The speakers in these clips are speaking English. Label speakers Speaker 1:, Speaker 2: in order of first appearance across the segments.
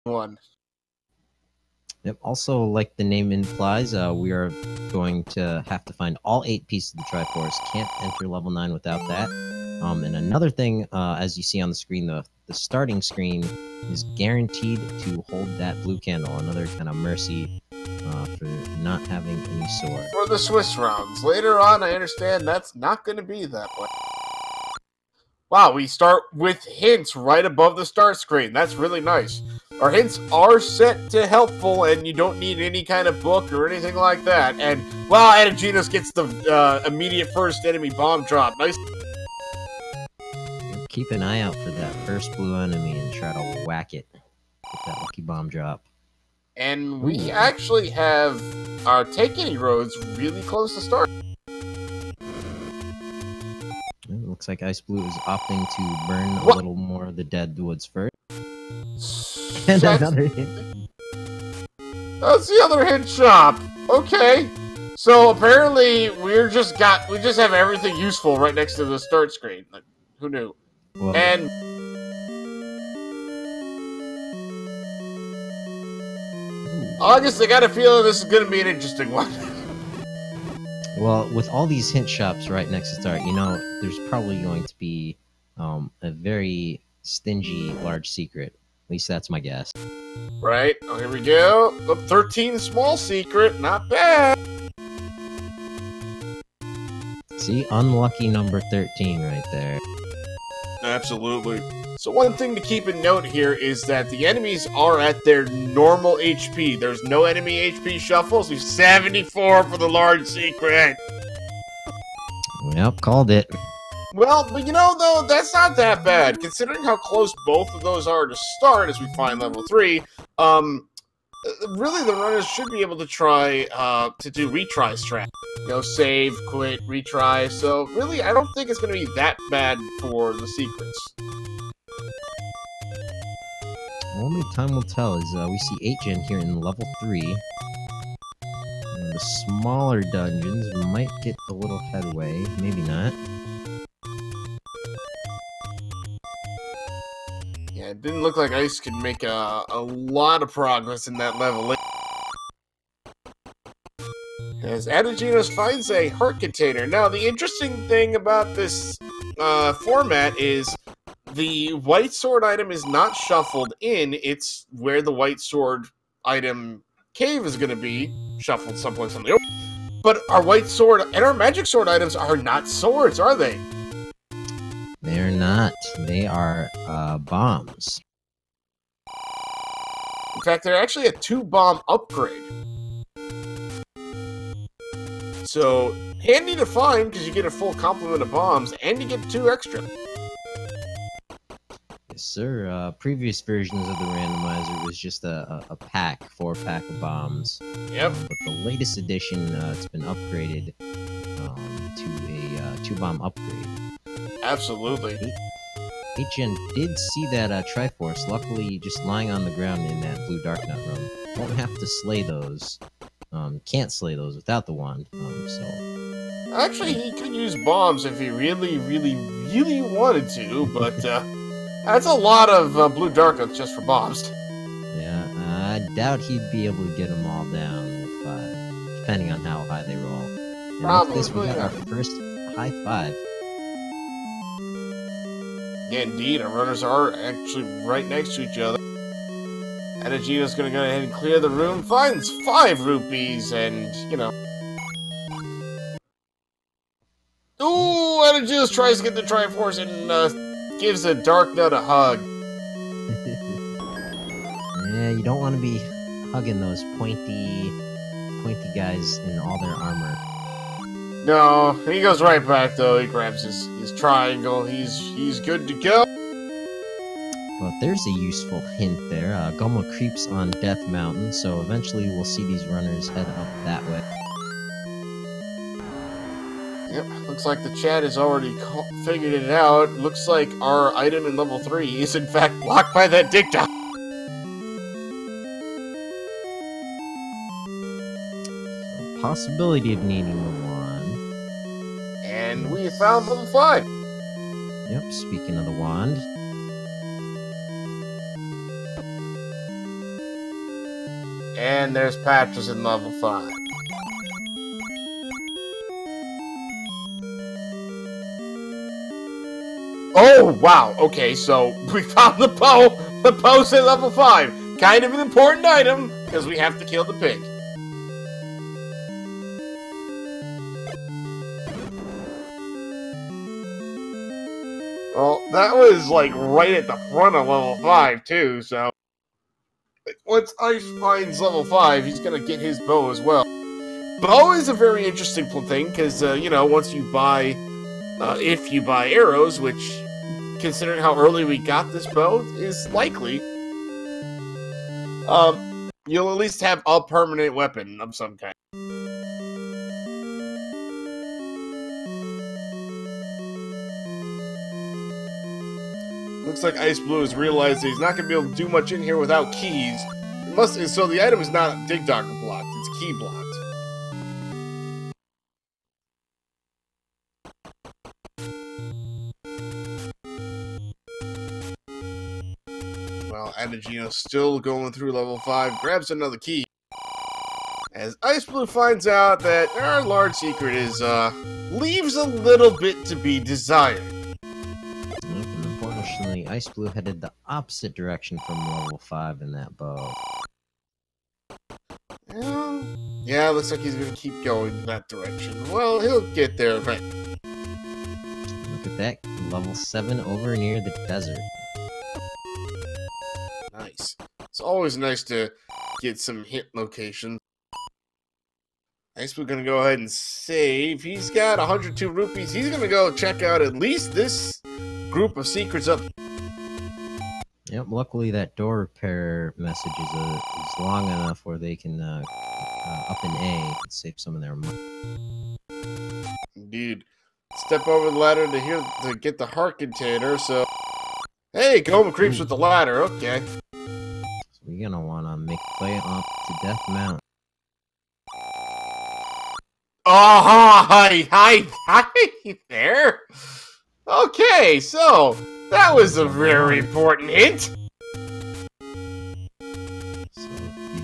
Speaker 1: one.
Speaker 2: Yep. Also, like the name implies, we are going to have to find all 8 pieces of the Triforce. Can't enter level 9 without that. And another thing, as you see on the screen, the starting screen is guaranteed to hold that blue candle. Another kind of mercy for not having any sword.
Speaker 1: For the Swiss rounds. Later on, I understand that's not going to be that way. Wow, we start with hints right above the start screen. That's really nice. Our hints are set to helpful, and you don't need any kind of book or anything like that. And, well, Ategenos gets the immediate first enemy bomb drop. Nice.
Speaker 2: Keep an eye out for that first blue enemy and try to whack it with that lucky bomb drop.
Speaker 1: And we actually have our Take Any roads really close to start.
Speaker 2: It looks like xIceblue is opting to burn a little more of the dead woods first. And another hint.
Speaker 1: That's the other hint shop. Okay. So apparently we just have everything useful right next to the start screen. Like, who knew?
Speaker 2: Well,
Speaker 1: and August, I got a feeling this is going to be an interesting one.
Speaker 2: Well, with all these hint shops right next to start, you know, there's probably going to be a very stingy large secret. At least that's my guess.
Speaker 1: Right. Oh, here we go. The 13 small secret. Not bad.
Speaker 2: See, unlucky number 13 right there.
Speaker 1: Absolutely. So one thing to keep in note here is that the enemies are at their normal HP. There's no enemy HP shuffles. We've 74 for the large secret.
Speaker 2: Yep, called it.
Speaker 1: Well, but you know, though, that's not that bad. Considering how close both of those are to start as we find level 3, really the runners should be able to try to do retry strat. You know, save, quit, retry. So really, I don't think it's going to be that bad for the secrets.
Speaker 2: Only time will tell is we see 8gen here in level 3. And the smaller dungeons might get a little headway, maybe not.
Speaker 1: Yeah, it didn't look like Ice could make a lot of progress in that level. As Ategenos finds a heart container. Now, the interesting thing about this format is the white sword item is not shuffled in. It's where the white sword item cave is going to be shuffled someplace on the open. But our white sword and our magic sword items are not swords, are they?
Speaker 2: They're not. They are bombs.
Speaker 1: In fact, they're actually a 2-bomb upgrade. So, handy to find because you get a full complement of bombs and you get 2 extra.
Speaker 2: Yes, sir. Previous versions of the randomizer was just a pack, 4-pack of bombs.
Speaker 1: Yep.
Speaker 2: But the latest edition, it's been upgraded to a 2-bomb upgrade.
Speaker 1: Absolutely.
Speaker 2: 8gen did see that Triforce, luckily just lying on the ground in that blue Dark Nut room. Won't have to slay those. Can't slay those without the wand, so...
Speaker 1: Actually, he could use bombs if he really, really, really wanted to, but that's a lot of blue Dark Nuts just for bombs.
Speaker 2: Yeah, I doubt he'd be able to get them all down, with, depending on how high they roll. And
Speaker 1: Probably.
Speaker 2: With this, we got our first high 5.
Speaker 1: Yeah, indeed, our runners are actually right next to each other. Ategenos gonna go ahead and clear the room, finds 5 rupees, and, you know... Ooh, Ategenos tries to get the Triforce and gives a Dark Nut a hug.
Speaker 2: Yeah, you don't want to be hugging those pointy guys in all their armor.
Speaker 1: No, he goes right back, though. He grabs his triangle. He's good to go.
Speaker 2: Well, there's a useful hint there. Goma creeps on Death Mountain, so eventually we'll see these runners head up that way.
Speaker 1: Yep, looks like the chat has already figured it out. Looks like our item in level 3 is in fact blocked by that dig dog.
Speaker 2: So, possibility of needing the wand.
Speaker 1: And we found level 5.
Speaker 2: Yep, speaking of the wand.
Speaker 1: And there's Patches in level 5. Oh, wow. Okay, so we found the bow. The bow's at level 5. Kind of an important item, because we have to kill the pig. Well, that was, like, right at the front of level 5, too, so... Once Ice finds level 5, he's gonna get his bow as well. Bow is a very interesting thing, because, you know, once you buy... if you buy arrows, which, considering how early we got this bow, is likely... you'll at least have a permanent weapon of some kind. Looks like xIceblue has realized that he's not going to be able to do much in here without keys. So the item is not Dig Dogger blocked, it's key blocked. Well, Ategenos still going through level 5, grabs another key. As xIceblue finds out that our large secret is, leaves a little bit to be desired.
Speaker 2: Unfortunately, xIceblue headed the opposite direction from level 5 in that bow.
Speaker 1: Yeah, looks like he's gonna keep going in that direction. Well, he'll get there eventually.
Speaker 2: Look at that, level 7 over near the desert.
Speaker 1: Nice. It's always nice to get some hit locations. xIceblue gonna go ahead and save. He's got 102 rupees. He's gonna go check out at least this group of secrets up.
Speaker 2: Yep, luckily that door repair message is long enough where they can, up in A, and save some of their money.
Speaker 1: Indeed. Step over the ladder to get the heart container, so... Hey, Goma creeps with the ladder, okay.
Speaker 2: So we're gonna wanna make a play up to Death Mountain.
Speaker 1: Oh, hi there. Okay, so that was a very important hint.
Speaker 2: So,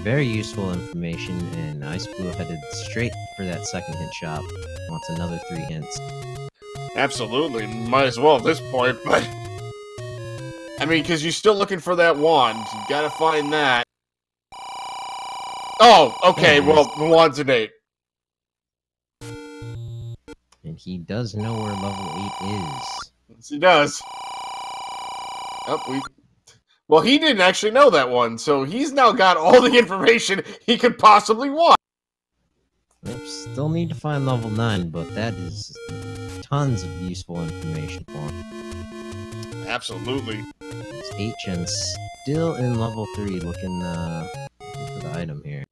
Speaker 2: very useful information, and xIceblue headed straight for that second hint shop. Wants another 3 hints.
Speaker 1: Absolutely, might as well at this point, but... I mean, because you're still looking for that wand. You gotta find that. Oh, okay, well, the wand's an 8.
Speaker 2: And he does know where level 8 is.
Speaker 1: Yes, he does. Well, he didn't actually know that one, so he's now got all the information he could possibly want.
Speaker 2: Yep, still need to find level 9, but that is tons of useful information for him.
Speaker 1: Absolutely.
Speaker 2: This HN still in level 3 looking for the item here.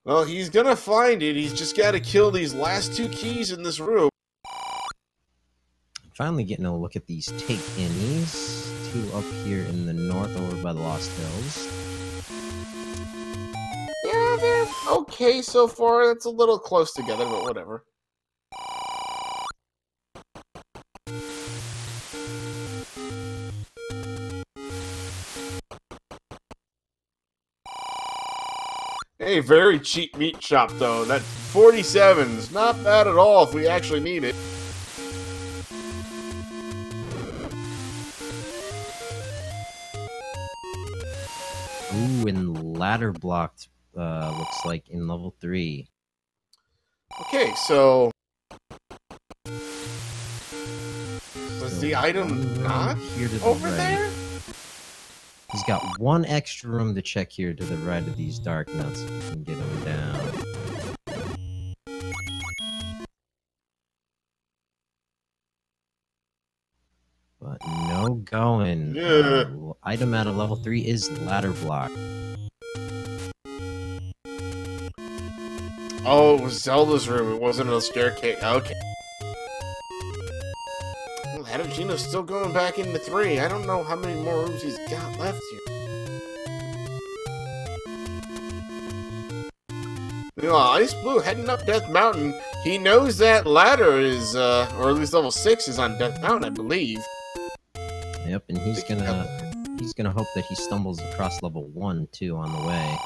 Speaker 1: Well, he's gonna find it. He's just gotta kill these last 2 keys in this room.
Speaker 2: Finally getting a look at these take-innies. 2 up here in the north over by the Lost Hills.
Speaker 1: Yeah, they're okay so far. It's a little close together, but whatever. Hey, very cheap meat shop, though. That 47's not bad at all if we actually need it.
Speaker 2: Ooh, and ladder blocked, looks like, in level 3.
Speaker 1: Okay, so... Was the item not
Speaker 2: here to the
Speaker 1: over
Speaker 2: right.
Speaker 1: there?
Speaker 2: He's got 1 extra room to check here to the right of these dark nuts if we can get him down. But no going.
Speaker 1: Yeah.
Speaker 2: Item out of level 3 is ladder block.
Speaker 1: Oh, it was Zelda's room. It wasn't a staircase. Okay. Well, Ategenos still going back into 3. I don't know how many more rooms he's got left here. Meanwhile, xIceblue heading up Death Mountain. He knows that ladder is, or at least level 6 is on Death Mountain, I believe.
Speaker 2: Yep, and he's gonna hope that he stumbles across level 1 too on the way.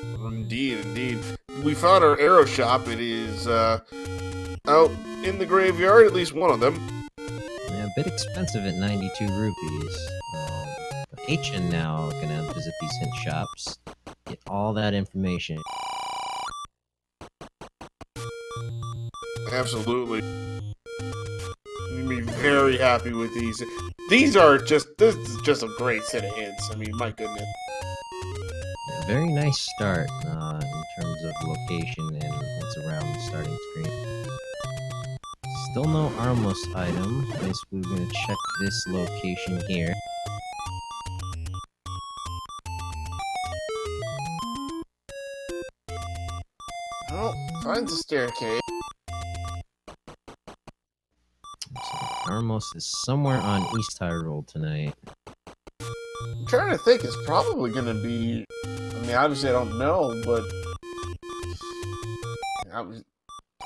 Speaker 1: Indeed, indeed. We found our arrow shop. It is out in the graveyard, at least one of them.
Speaker 2: Yeah, a bit expensive at 92 rupees. But HN now gonna visit these hint shops, get all that information.
Speaker 1: Absolutely. You'd be very happy with these. This is just a great set of hints. I mean, my goodness.
Speaker 2: Yeah, very nice start in terms of location and what's around the starting screen. Still no Armos item. We're gonna check this location here.
Speaker 1: Oh, finds a staircase.
Speaker 2: So Armos is somewhere on East Hyrule tonight.
Speaker 1: I'm trying to think. It's probably going to be... I mean, obviously I don't know, but...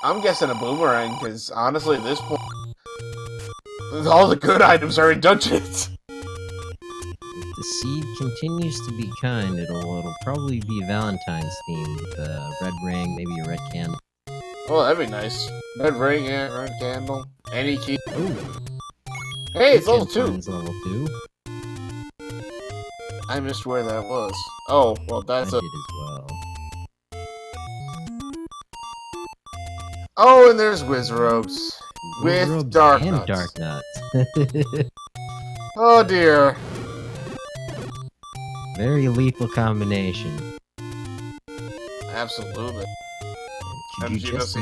Speaker 1: I'm guessing a boomerang, because honestly at this point... all the good items are in dungeons.
Speaker 2: If the seed continues to be kind, it'll probably be Valentine's themed with a red ring, maybe a red candle.
Speaker 1: Oh, that'd be nice. Red ring, yeah, red candle. Any key.
Speaker 2: Ooh.
Speaker 1: Hey, it's level 2!
Speaker 2: It's level 2.
Speaker 1: I missed where that was. Oh, well, that's
Speaker 2: I
Speaker 1: a...
Speaker 2: did as well.
Speaker 1: Oh, and there's Wizrobes. With
Speaker 2: Wizrobes
Speaker 1: Dark
Speaker 2: and
Speaker 1: Nuts.
Speaker 2: Dark Nuts.
Speaker 1: Oh, dear.
Speaker 2: Very lethal combination.
Speaker 1: Absolutely.
Speaker 2: Could you just...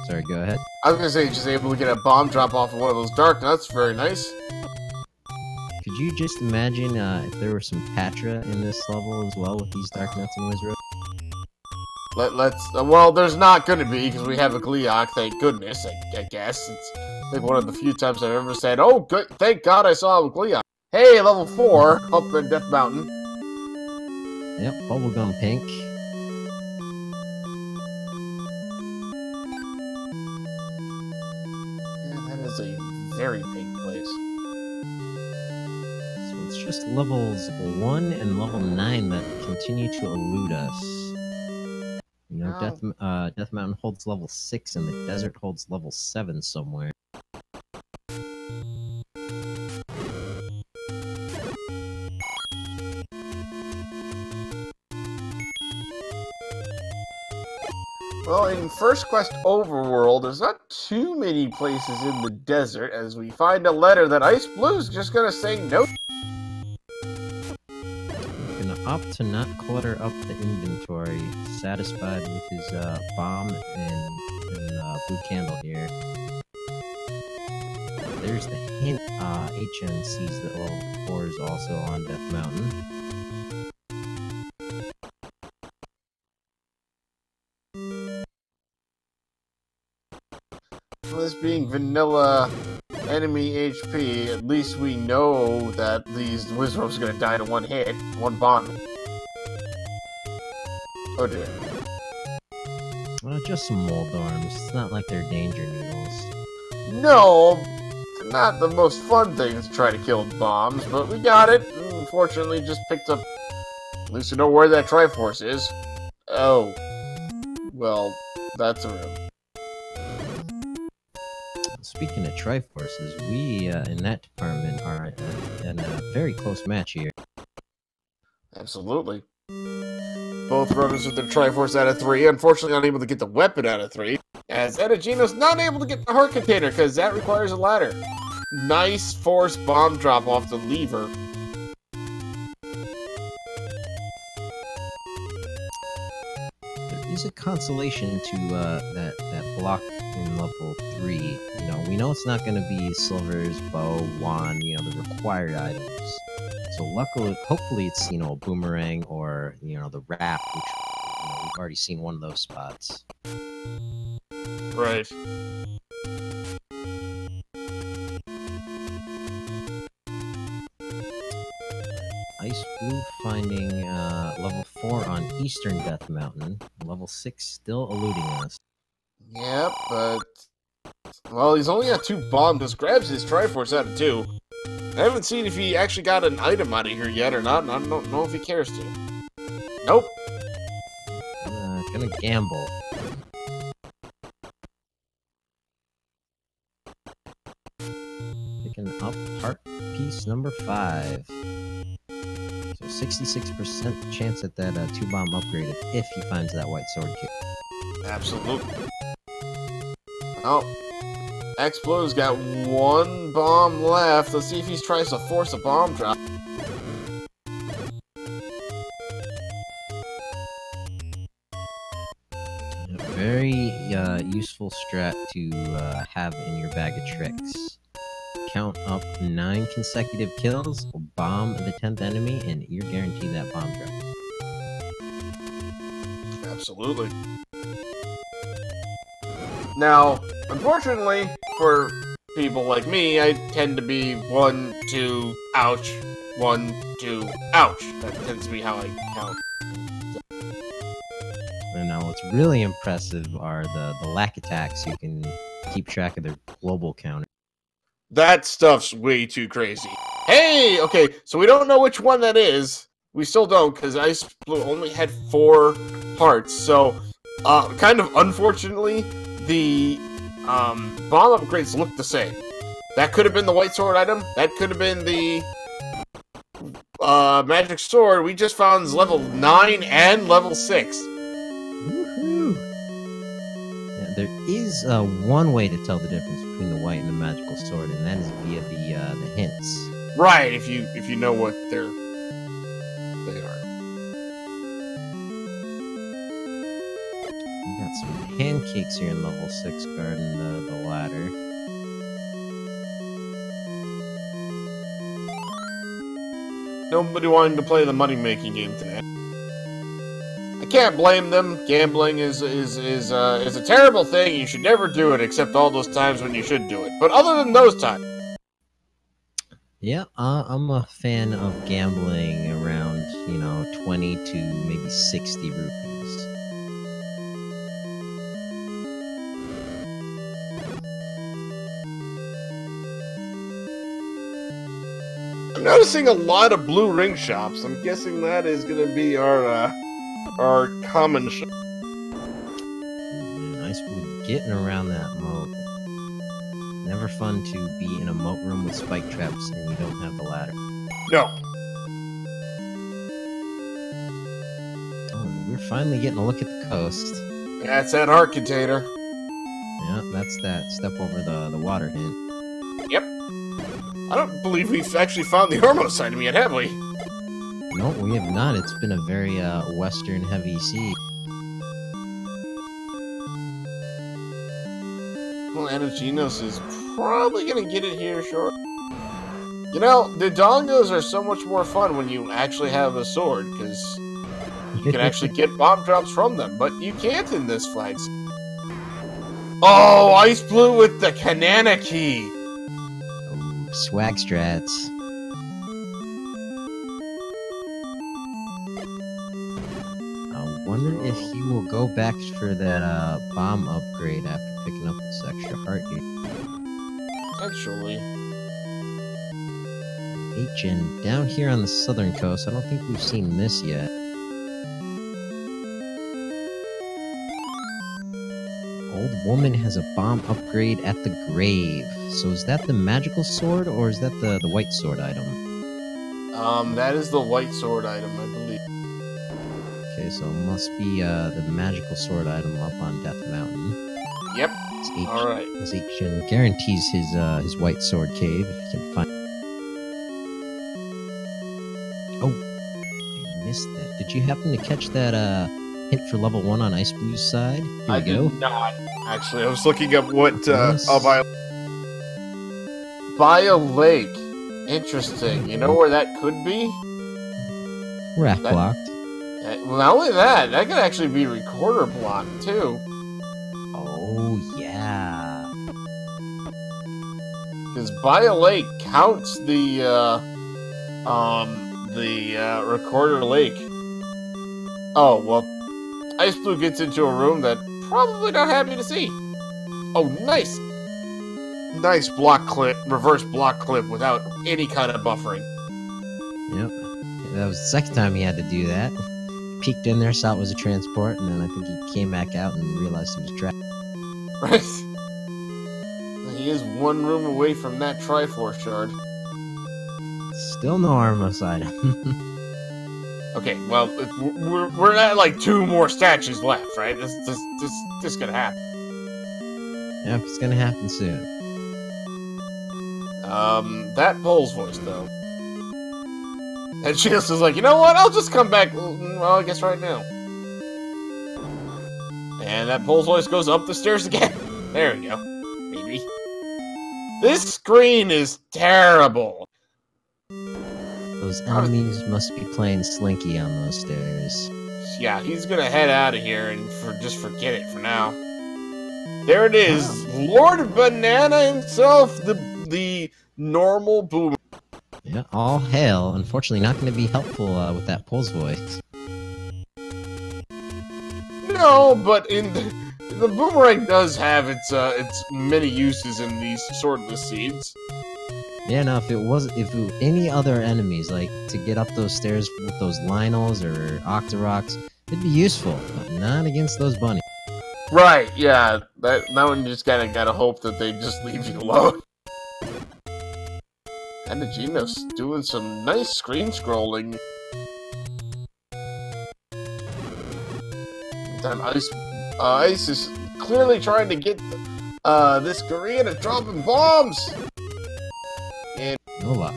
Speaker 2: Sorry, go ahead.
Speaker 1: I was gonna say, just able to get a bomb drop off of one of those Dark Nuts. Very nice.
Speaker 2: Could you just imagine if there were some Patra in this level as well with these Dark Nuts and Wizrobes?
Speaker 1: Well, there's not gonna be, because we have a Gleeok, thank goodness, I guess. It's like one of the few times I've ever said, oh, good, thank God I saw a Gleeok. Hey, level 4, up in Death Mountain.
Speaker 2: Yep, bubblegum pink.
Speaker 1: Yeah, that is a very big place.
Speaker 2: So it's just levels 1 and level 9 that continue to elude us. You know, Death Mountain holds level 6 and the desert holds level 7 somewhere.
Speaker 1: Well, in First Quest Overworld, there's not too many places in the desert, as we find a letter that xIceblue just gonna say no.
Speaker 2: He's gonna opt to not clutter up the inventory, satisfied with his bomb and blue candle here. There's the hint. HN sees that level 4 is also on Death Mountain.
Speaker 1: This being vanilla enemy HP, at least we know that these Wizrobes are gonna die to one hit, one bomb. Oh dear.
Speaker 2: Well, just some mold arms. It's not like they're danger noodles.
Speaker 1: No, not the most fun thing to try to kill bombs, but we got it. Unfortunately, just picked up. At least we know where that Triforce is. Oh, well, that's a room.
Speaker 2: Speaking of Triforces, we in that department are in a very close match here.
Speaker 1: Absolutely. Both runners with their Triforce out of 3, unfortunately not able to get the weapon out of 3, as Ategenos not able to get the heart container, because that requires a ladder. Nice force bomb drop off the lever.
Speaker 2: There is a consolation to that block in level 3. You know, we know it's not going to be Silver's bow, wand, you know, the required items. So luckily, hopefully it's, you know, a boomerang or, you know, the wrap, which, you know, we've already seen one of those spots.
Speaker 1: Right.
Speaker 2: xIceblue finding level 4 on Eastern Death Mountain. Level 6 still eluding us.
Speaker 1: Yep, but... well, he's only got 2 bombs, just grabs his Triforce out of 2. I haven't seen if he actually got an item out of here yet or not, and I don't know if he cares to. Nope.
Speaker 2: gonna gamble. Picking up heart piece number 5. So 66% chance at that 2-bomb upgrade if he finds that white sword kit.
Speaker 1: Absolutely. Oh, xIceblue got 1 bomb left. Let's see if he tries to force a bomb drop.
Speaker 2: Very useful strat to have in your bag of tricks. Count up 9 consecutive kills, bomb the 10th enemy, and you're guaranteed that bomb drop.
Speaker 1: Absolutely. Now, unfortunately, for people like me, I tend to be 1, 2, ouch, 1, 2, ouch. That tends to be how I count.
Speaker 2: And now what's really impressive are the lack attacks. You can keep track of their global counter.
Speaker 1: That stuff's way too crazy. Hey! Okay, so we don't know which one that is. We still don't, because xIceblue only had 4 hearts. So, kind of unfortunately, the bomb upgrades look the same. That could have been the white sword item. That could have been the magic sword. We just found level 9 and level 6.
Speaker 2: Woohoo! Yeah, there is one way to tell the difference between the white and the magical sword, and that is via the hints.
Speaker 1: Right, if you know what they are.
Speaker 2: We got some pancakes here in level 6 guarding the ladder.
Speaker 1: Nobody wanting to play the money-making game today. I can't blame them. Gambling is a terrible thing. You should never do it, except all those times when you should do it. But other than those times,
Speaker 2: yeah, I'm a fan of gambling around 20 to maybe 60 rupees.
Speaker 1: I'm noticing a lot of blue ring shops. I'm guessing that is going to be our common shop.
Speaker 2: xIceblue getting around that moat. Never fun to be in a moat room with spike traps and you don't have the ladder.
Speaker 1: No.
Speaker 2: Oh, we're finally getting a look at the coast.
Speaker 1: That's that heart container.
Speaker 2: Yeah, that's that. Step over the water hint.
Speaker 1: Yep. I don't believe we've actually found the Hormos item yet, have we?
Speaker 2: No, we have not. It's been a very western heavy sea.
Speaker 1: Well, Ategenos is probably going to get it here short. You know, the dongos are so much more fun when you actually have a sword, because you can actually get bomb drops from them, but you can't in this flag. Oh, xIceblue with the Kanana key!
Speaker 2: Oh, swag strats. I wonder if he will go back for that bomb upgrade after picking up this extra heart here.
Speaker 1: Actually.
Speaker 2: And down here on the southern coast, I don't think we've seen this yet. Old woman has a bomb upgrade at the grave. So is that the magical sword, or is that the white sword item?
Speaker 1: That is the white sword item, I believe.
Speaker 2: Okay, so it must be the magical sword item up on Death Mountain.
Speaker 1: Yep. All right.
Speaker 2: This Ategenos guarantees his white sword cave if he can find. Oh, I missed that. Did you happen to catch that hint for level 1 on xIceblue's side? Here we go.
Speaker 1: Did not. Actually, I was looking up what
Speaker 2: Yes.
Speaker 1: I'll by a lake. Interesting. You know where that could be?
Speaker 2: Raft blocked.
Speaker 1: Well, not only that, that could actually be recorder block too.
Speaker 2: Oh yeah.
Speaker 1: Because by a lake counts the recorder lake. Oh well, xIceblue gets into a room that probably not happy to see. Oh, nice. Nice block clip, reverse block clip without any kind of buffering.
Speaker 2: Yep. That was the second time he had to do that. peeked in there, saw it was a transport, and then I think he came back out and realized he was trapped.
Speaker 1: Right. He is one room away from that Triforce shard.
Speaker 2: Still no Armos item.
Speaker 1: Okay, well, we're at like 2 more statues left, right? This gonna happen.
Speaker 2: Yeah, it's gonna happen soon.
Speaker 1: That Pole's voice, though. And she just is like, you know what? I'll just come back, well, I guess right now. And that Pole's voice goes up the stairs again. There we go. Maybe. This screen is terrible.
Speaker 2: Those enemies must be playing Slinky on those stairs.
Speaker 1: Yeah, he's gonna head out of here and just forget it for now. There it is, Lord Banana himself, the normal boomer.
Speaker 2: Yeah, all hail. Unfortunately, not going to be helpful with that Pole's voice.
Speaker 1: No, but the boomerang does have its many uses in these swordless seeds.
Speaker 2: Yeah, no, if it was any other enemies, like to get up those stairs with those Lionels or Octoroks, it'd be useful, but not against those bunnies.
Speaker 1: Right, yeah, that one you just gotta hope that they just leave you alone. Ategenos doing some nice screen scrolling. Meantime, Ice is clearly trying to get this Korean to dropping bombs. And
Speaker 2: no luck.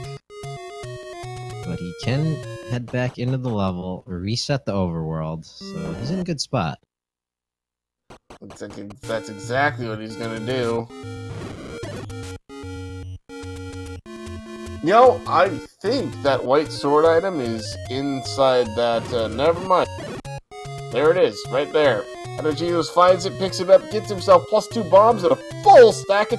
Speaker 2: But he can head back into the level, reset the overworld, so he's in a good spot.
Speaker 1: That's exactly what he's gonna do. You know, I think that white sword item is inside that, never mind. There it is, right there. Ategenos finds it, picks it up, gets himself +2 bombs and a full stack of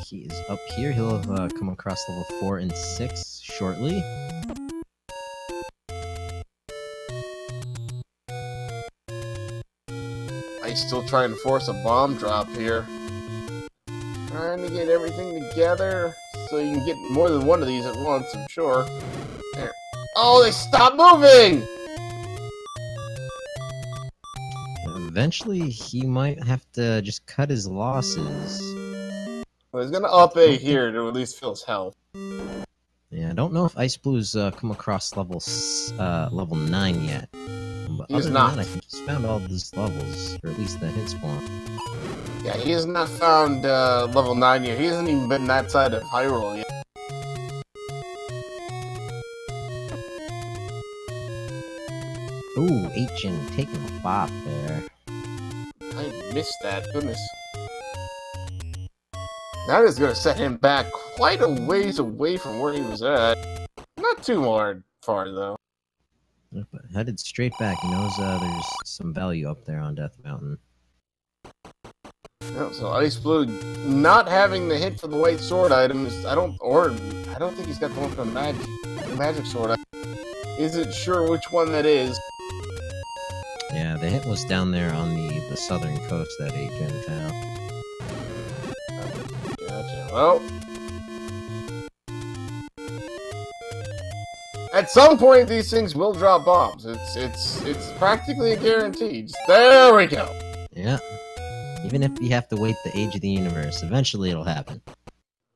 Speaker 2: He's up here. He'll have come across level 4 and 6 shortly.
Speaker 1: Ice still trying to force a bomb drop here. Trying to get everything together so you can get more than one of these at once, I'm sure. There. Oh, they stopped moving!
Speaker 2: Eventually, he might have to just cut his losses.
Speaker 1: Well, he's gonna up A here to at least fill his health.
Speaker 2: Yeah, I don't know if xIceblue's come across level 9 yet. But
Speaker 1: He's
Speaker 2: other than
Speaker 1: not.
Speaker 2: that, I think he's found all these levels, or at least the hit spawn.
Speaker 1: Yeah, he has not found level 9 yet. He hasn't even been that side of Hyrule yet.
Speaker 2: Ooh, Ancient taking a bop there.
Speaker 1: I missed that, goodness. That is going to set him back quite a ways away from where he was at. Not too far, though.
Speaker 2: But headed straight back. He knows there's some value up there on Death Mountain.
Speaker 1: Yeah, so xIceblue not having the hit for the white sword items. I don't think he's got the one for the magic sword item. Isn't sure which one that is.
Speaker 2: Yeah, the hit was down there on the southern coast that Ategenos found.
Speaker 1: Gotcha. Well, at some point these things will drop bombs. It's practically a guarantee. There we go.
Speaker 2: Yeah. Even if you have to wait the age of the universe, eventually it'll happen.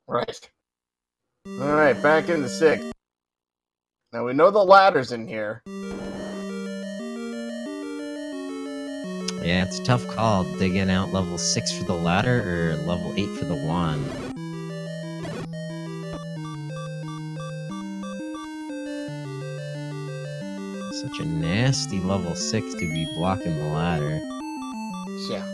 Speaker 1: Right. Alright, back into 6. Now we know the ladder's in here.
Speaker 2: Yeah, it's a tough call digging out level 6 for the ladder or level 8 for the wand. Such a nasty level 6 to be blocking the ladder.
Speaker 1: Yeah.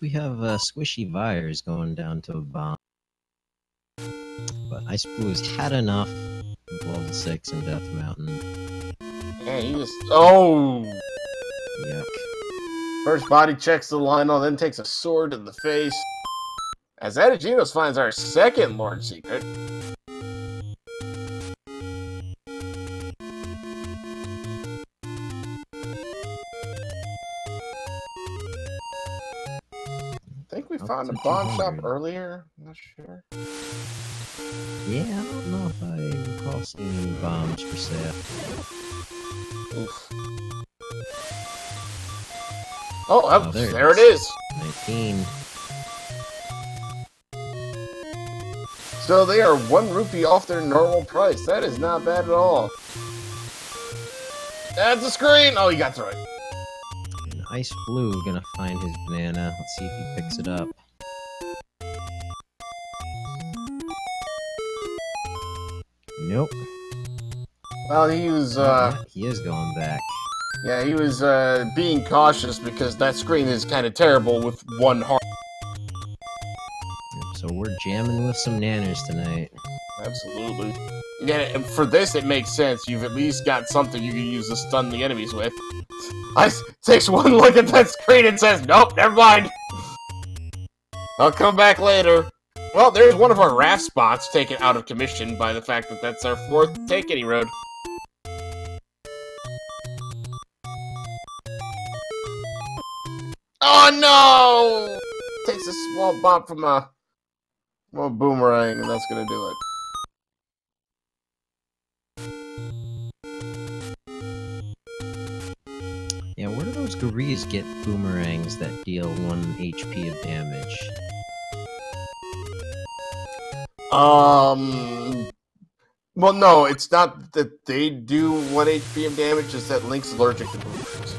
Speaker 2: We have Squishy Vires going down to a bomb. But xIceblue has had enough with level 6 in Death Mountain.
Speaker 1: Yeah, he just... Oh!
Speaker 2: Yuck.
Speaker 1: First body checks the Lionel, then takes a sword to the face. As Ategenos finds our second Lord Secret. I think we found a bomb shop earlier. I'm not sure.
Speaker 2: Yeah, I don't know if I recall seeing any bombs for sale.
Speaker 1: Oof. Oh, there it is.
Speaker 2: 19.
Speaker 1: So they are 1 rupee off their normal price. That is not bad at all. That's the screen! Oh, you got through it.
Speaker 2: And xIceblue gonna find his banana. Let's see if he picks it up. Nope.
Speaker 1: Well, he was,
Speaker 2: he is going back.
Speaker 1: Yeah, he was, being cautious because that screen is kind of terrible with 1 heart.
Speaker 2: So we're jamming with some nanners tonight.
Speaker 1: Absolutely. Yeah, and for this, it makes sense. You've at least got something you can use to stun the enemies with. Ice takes 1 look at that screen and says, nope, never mind. I'll come back later. Well, there's one of our raft spots taken out of commission by the fact that that's our 4th Take Any road. Oh no! Takes a small bump from a boomerang, and that's gonna do it.
Speaker 2: Yeah, where do those gorillas get boomerangs that deal 1 HP of damage?
Speaker 1: Well, no, it's not that they do 1 HP of damage, it's that Link's allergic to boomerangs.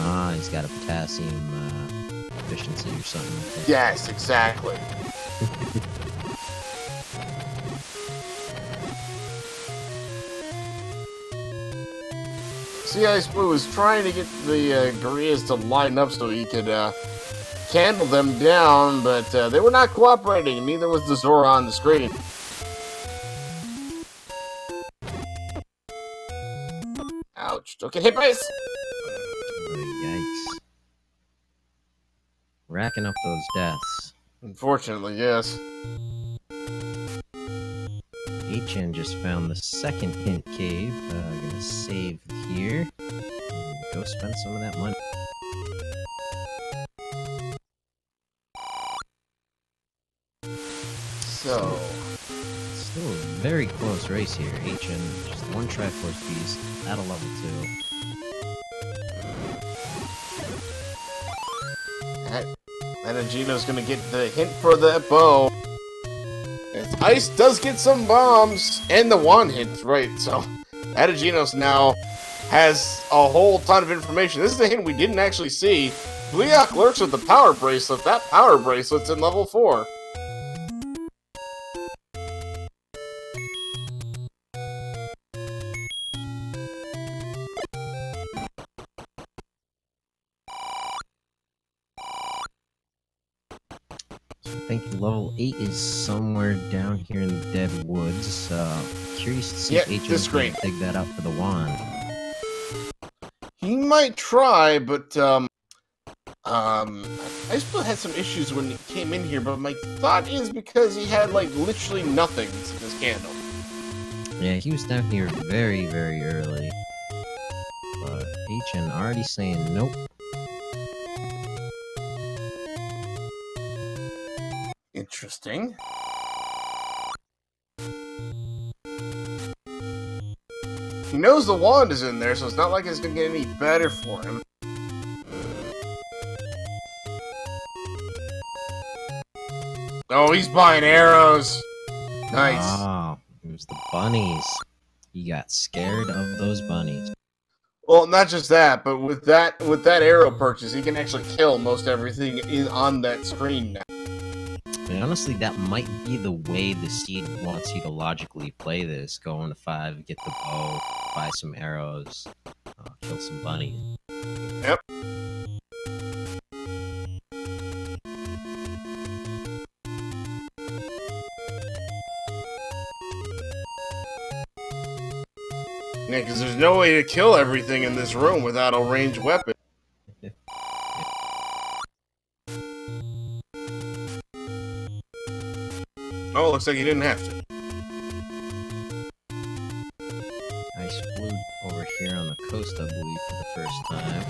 Speaker 2: Ah, he's got a potassium deficiency or something.
Speaker 1: Yes, exactly. xIceblue was trying to get the gorillas to line up so he could candle them down, but they were not cooperating, and neither was the Zora on the screen. Ouch. Don't get hit by this!
Speaker 2: Yikes. Racking up those deaths.
Speaker 1: Unfortunately, yes.
Speaker 2: HN just found the 2nd hint cave. Gonna save here. And go spend some of that money.
Speaker 1: So...
Speaker 2: Still a very close race here. HN, just 1 Triforce beast at a level 2.
Speaker 1: Ategenos gonna get the hint for that bow. As Ice does get some bombs, and the wand hint, right, so Ategenos now has a whole ton of information. This is a hint we didn't actually see. Bleak lurks with the power bracelet. That power bracelet's in level 4.
Speaker 2: I think level 8 is somewhere down here in the dead woods. Curious to see if HN can dig that up for the wand.
Speaker 1: He might try, but I still had some issues when he came in here, but my thought is because he had like literally nothing in his candle.
Speaker 2: Yeah, he was down here very, very early. But HN already saying nope.
Speaker 1: Interesting. He knows the wand is in there, so it's not like it's gonna get any better for him. Oh, he's buying arrows. Nice.
Speaker 2: Oh, it was the bunnies. He got scared of those bunnies.
Speaker 1: Well, not just that, but with that arrow purchase, he can actually kill most everything on that screen now.
Speaker 2: And honestly, that might be the way the seed wants you to logically play this. Go on to 5, get the bow, buy some arrows, kill some bunnies.
Speaker 1: Yep. Yeah, because there's no way to kill everything in this room without a ranged weapon. Oh, looks like you didn't have to.
Speaker 2: xIceblue over here on the coast, I believe, for the first time.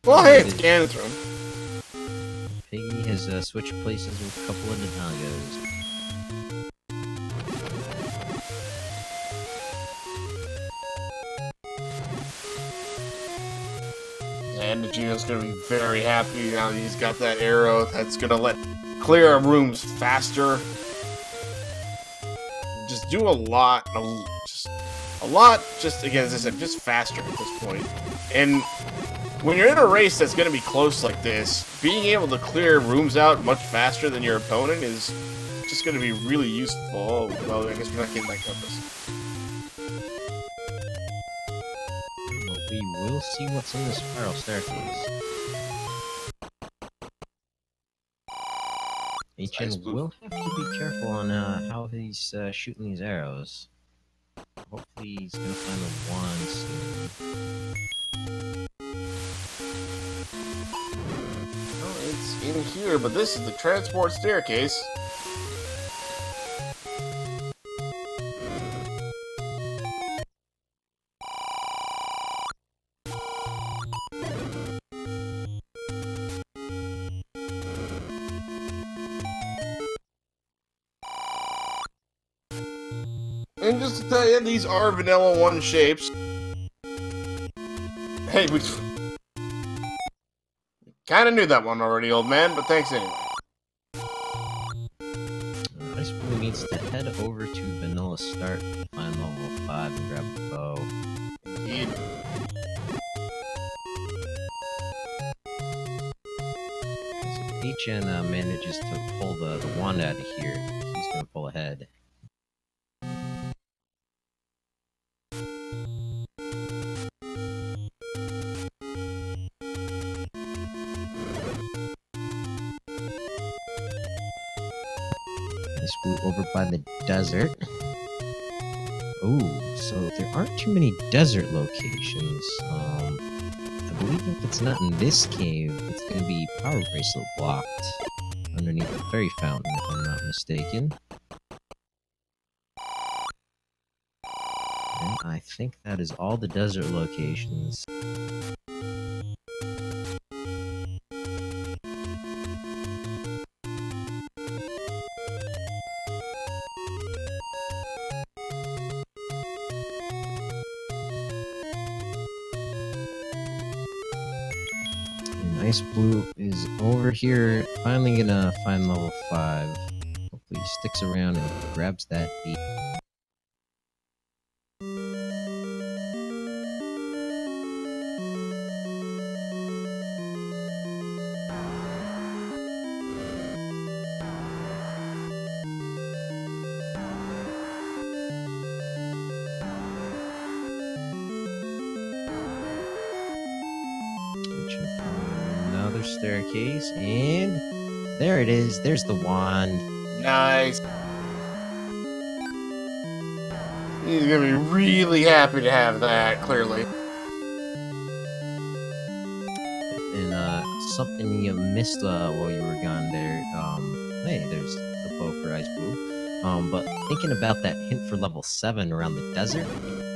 Speaker 1: Well, hey, it's Ganthrum.
Speaker 2: Piggy has switched places with a couple of Ategenos.
Speaker 1: And Ategenos gonna be very happy now that he's got that arrow that's gonna let clear our rooms faster. Just do a lot, just again, as I said, just faster at this point. And when you're in a race that's gonna be close like this, being able to clear rooms out much faster than your opponent is just gonna be really useful. Oh, well, I guess we're not getting that compass.
Speaker 2: We will see what's in the spiral staircase. HN will have to be careful on how he's shooting these arrows. Hopefully he's gonna find the wand soon.
Speaker 1: Oh, it's in here, but this is the transport staircase. And just to tell you, these are vanilla 1 shapes. Hey, we kind of knew that one already, old man, but thanks anyway.
Speaker 2: xIceblue needs to head over to Vanilla Start, find level 5, and grab the bow.
Speaker 1: Indeed.
Speaker 2: If HN manages to pull the wand out of here, he's gonna pull ahead. xIceblue over by the desert. Ooh, so there aren't too many desert locations. I believe if it's not in this cave, it's going to be power bracelet blocked underneath the fairy fountain, if I'm not mistaken. And I think that is all the desert locations. xIceblue is over here, finally gonna find level 5. Hopefully he sticks around and grabs that 8. Staircase, and there it is. There's the wand.
Speaker 1: Nice. He's gonna be really happy to have that, clearly.
Speaker 2: And something you missed while you were gone there. Hey, there's the bow for xIceblue. But thinking about that hint for level 7 around the desert,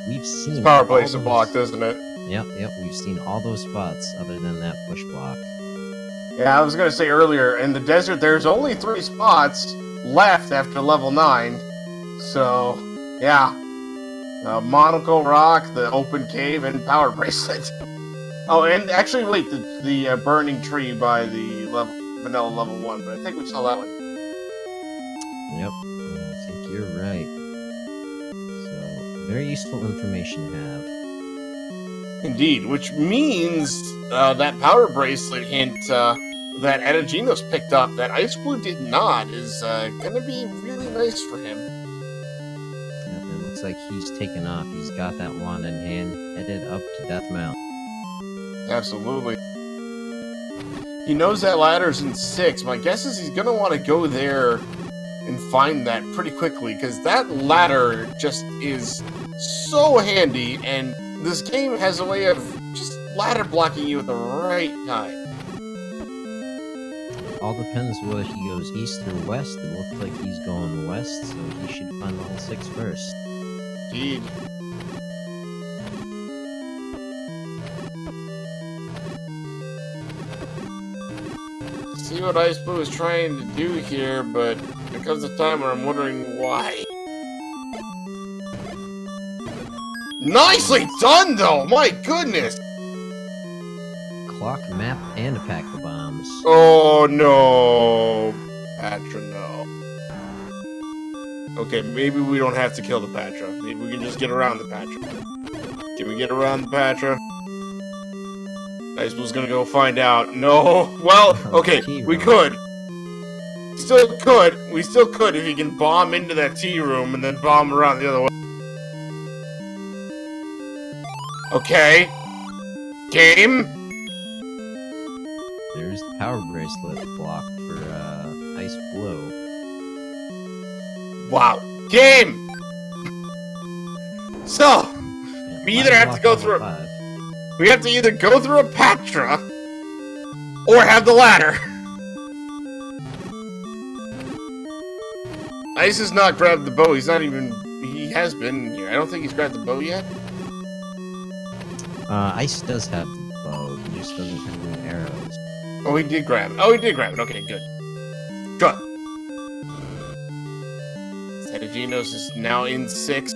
Speaker 2: we've seen
Speaker 1: power place is blocked, isn't it?
Speaker 2: Yep, we've seen all those spots other than that push block.
Speaker 1: Yeah, I was going to say earlier, in the desert, there's only 3 spots left after level 9. So, yeah. Monocle Rock, the open cave, and power bracelet. Oh, and actually, wait, the burning tree by the vanilla level 1, but I think we saw that one.
Speaker 2: Yep, I think you're right. So, very useful information to have.
Speaker 1: Indeed, which means that power bracelet hint that Ategenos picked up that xIceblue did not is going to be really nice for him.
Speaker 2: Yep, it looks looks like he's taken off. He's got that wand in hand, headed up to Death Mount.
Speaker 1: Absolutely. He knows that ladder's in 6. My guess is he's going to want to go there and find that pretty quickly, because that ladder just is so handy, and this game has a way of just ladder blocking you at the right time.
Speaker 2: All depends whether he goes east or west. It looks like he's going west, so he should find level 6 first.
Speaker 1: Indeed. See what xIceblue is trying to do here, but there comes a time where I'm wondering why. Nicely done, though! My goodness!
Speaker 2: Clock, map, and a pack of bombs.
Speaker 1: Oh, no. Patra, no. Okay, maybe we don't have to kill the Patra. Maybe we can just get around the Patra. Can we get around the Patra? xIceblue's gonna go find out. No. Well, okay, we could. Still could. We still could if you can bomb into that tea room and then bomb around the other way. Okay. Game.
Speaker 2: There's the power bracelet block for xIceblue.
Speaker 1: Wow. Game. So,
Speaker 2: Yeah,
Speaker 1: we either have to go through. We have to either go through a Patra or have the ladder. Ice has not grabbed the bow. He's not even. He has been here. I don't think he's grabbed the bow yet.
Speaker 2: Ice does have the bow. He just doesn't have any arrows.
Speaker 1: Oh, he did grab it. Oh, he did grab it. Okay, good. Good. Ategenos is now in 6.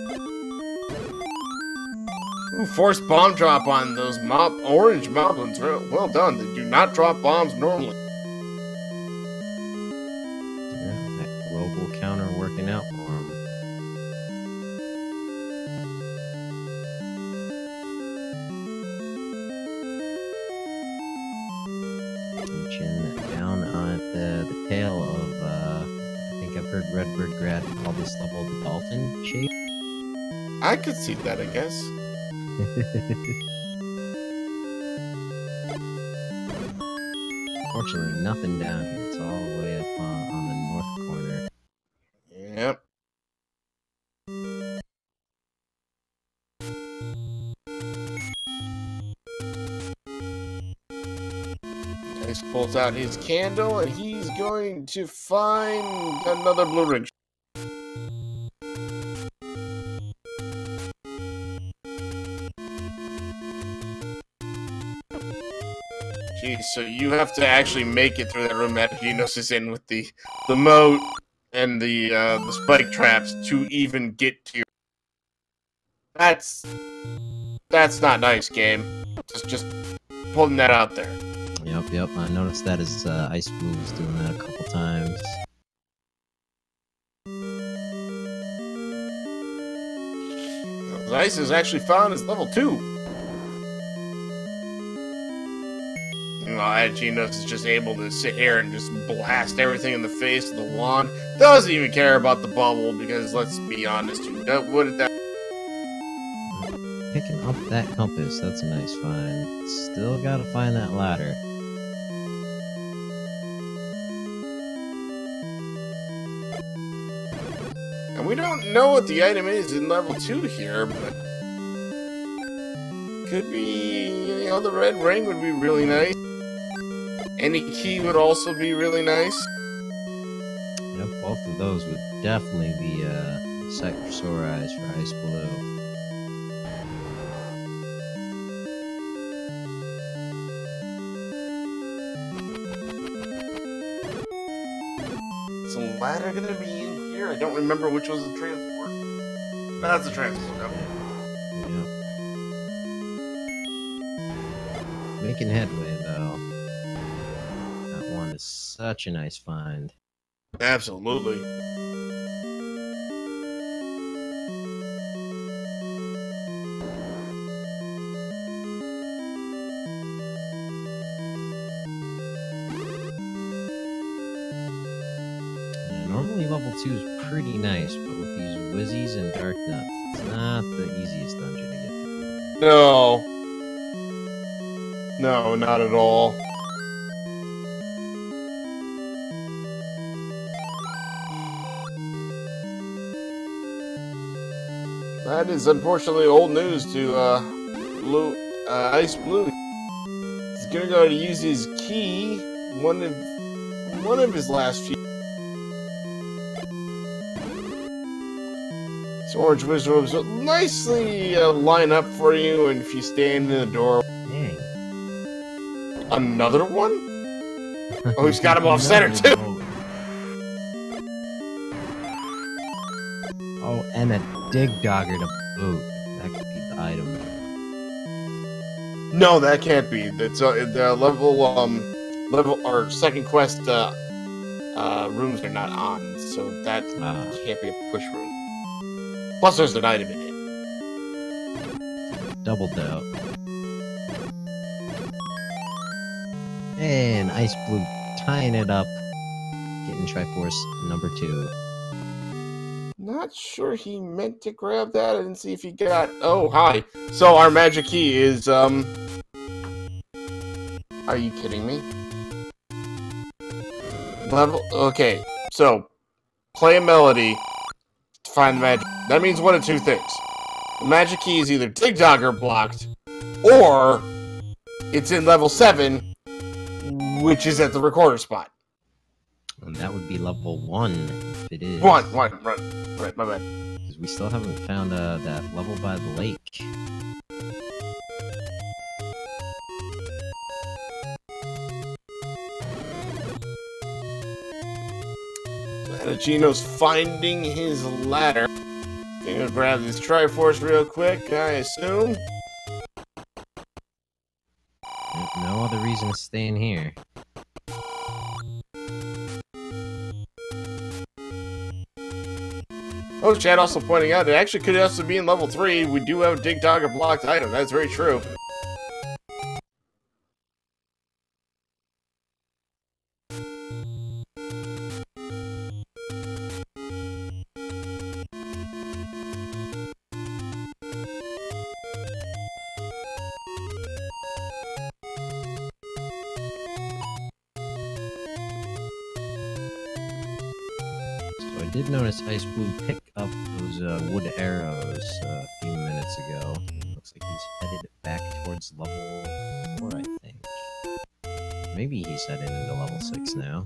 Speaker 1: Ooh, forced bomb drop on those orange moblins. Well done. They do not drop bombs normally.
Speaker 2: Yeah, that global counter working out for him. Reaching down on the tail of, I think I've heard Redbird Grad call this level the dolphin shape.
Speaker 1: I could see that, I guess.
Speaker 2: Fortunately, nothing down here. It's all the way up on the north corner.
Speaker 1: Yep. Ice pulls out his candle, and he's going to find another blue ring. Jeez, so you have to actually make it through that room that Ategenos is in with the moat and the spike traps to even get to your... That's not nice, game. Just pulling that out there.
Speaker 2: Yep. I noticed that as xIceblue was doing that a couple times.
Speaker 1: Ice is actually found as level 2. Ategenos is just able to sit here and just blast everything in the face of the wand. Doesn't even care about the bubble because, let's be honest,
Speaker 2: Picking up that compass, that's a nice find. Still gotta find that ladder.
Speaker 1: And we don't know what the item is in level 2 here, but could be, the red ring would be really nice. Any key would also be really nice.
Speaker 2: Yep, both of those would definitely be set for sore eyes for xIceblue.
Speaker 1: Is the ladder gonna be in here? I don't remember which was the transport. That's the transport. Okay.
Speaker 2: Yep. Making headway though. That one is such a nice find.
Speaker 1: Absolutely.
Speaker 2: Normally level 2 is pretty nice, but with these whizzies and dark nuts, It's not the easiest dungeon to get through.
Speaker 1: No. No, not at all. That is unfortunately old news to xIceblue. He's gonna go to use his key, one of his last few. This orange wizard robes will nicely line up for you, and if you stand in the door.
Speaker 2: Dang.
Speaker 1: Another one? Oh, he's got him off center too.
Speaker 2: Oh, and a dig dogger to boot. That could be the item.
Speaker 1: No, that can't be. That's the level or second quest rooms are not on, so that can't be a push room. Plus, there's an item in it.
Speaker 2: Double dope. And xIceblue tying it up, getting Triforce number 2.
Speaker 1: Not sure he meant to grab that. I didn't see if he got. Oh, hi. So our magic key is Are you kidding me? Level. Okay. So play a melody to find the magic. That means one of two things. The magic key is either Dig Dogger blocked, or it's in level 7, which is at the recorder spot.
Speaker 2: And that would be level 1 if it is.
Speaker 1: Right, my bad.
Speaker 2: Because we still haven't found that level by the lake.
Speaker 1: Ategenos finding his ladder. Gonna grab this Triforce real quick, I assume.
Speaker 2: No other reason to stay in here.
Speaker 1: Oh, Chad also pointing out it actually could also be in level 3. We do have a Dig Dogger blocked item. That's very true.
Speaker 2: I did notice xIceblue pick up those wood arrows a few minutes ago. Looks like he's headed back towards level 4, I think. Maybe he's headed into level 6 now.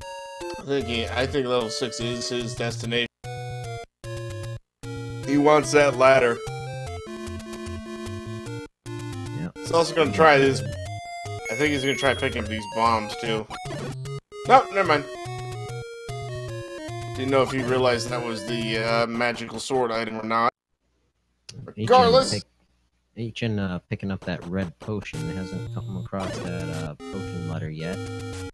Speaker 1: I think level 6 is his destination. He wants that ladder.
Speaker 2: Yeah.
Speaker 1: He's also going to try this. I think he's going to try picking up these bombs too. Nope, never mind. Didn't know if you realized that was the magical sword item or not. Regardless,
Speaker 2: HN picking up that red potion. Hasn't come across that potion letter yet. He's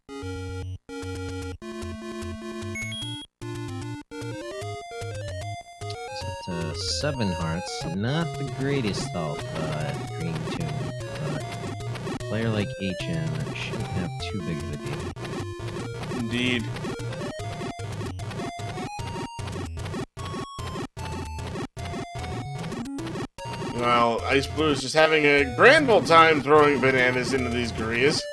Speaker 2: up to 7 hearts. Not the greatest health Green Tunic, but a player like HN shouldn't have too big of a deal.
Speaker 1: Indeed. Well, xIceblue is just having a grand old time throwing bananas into these gorillas.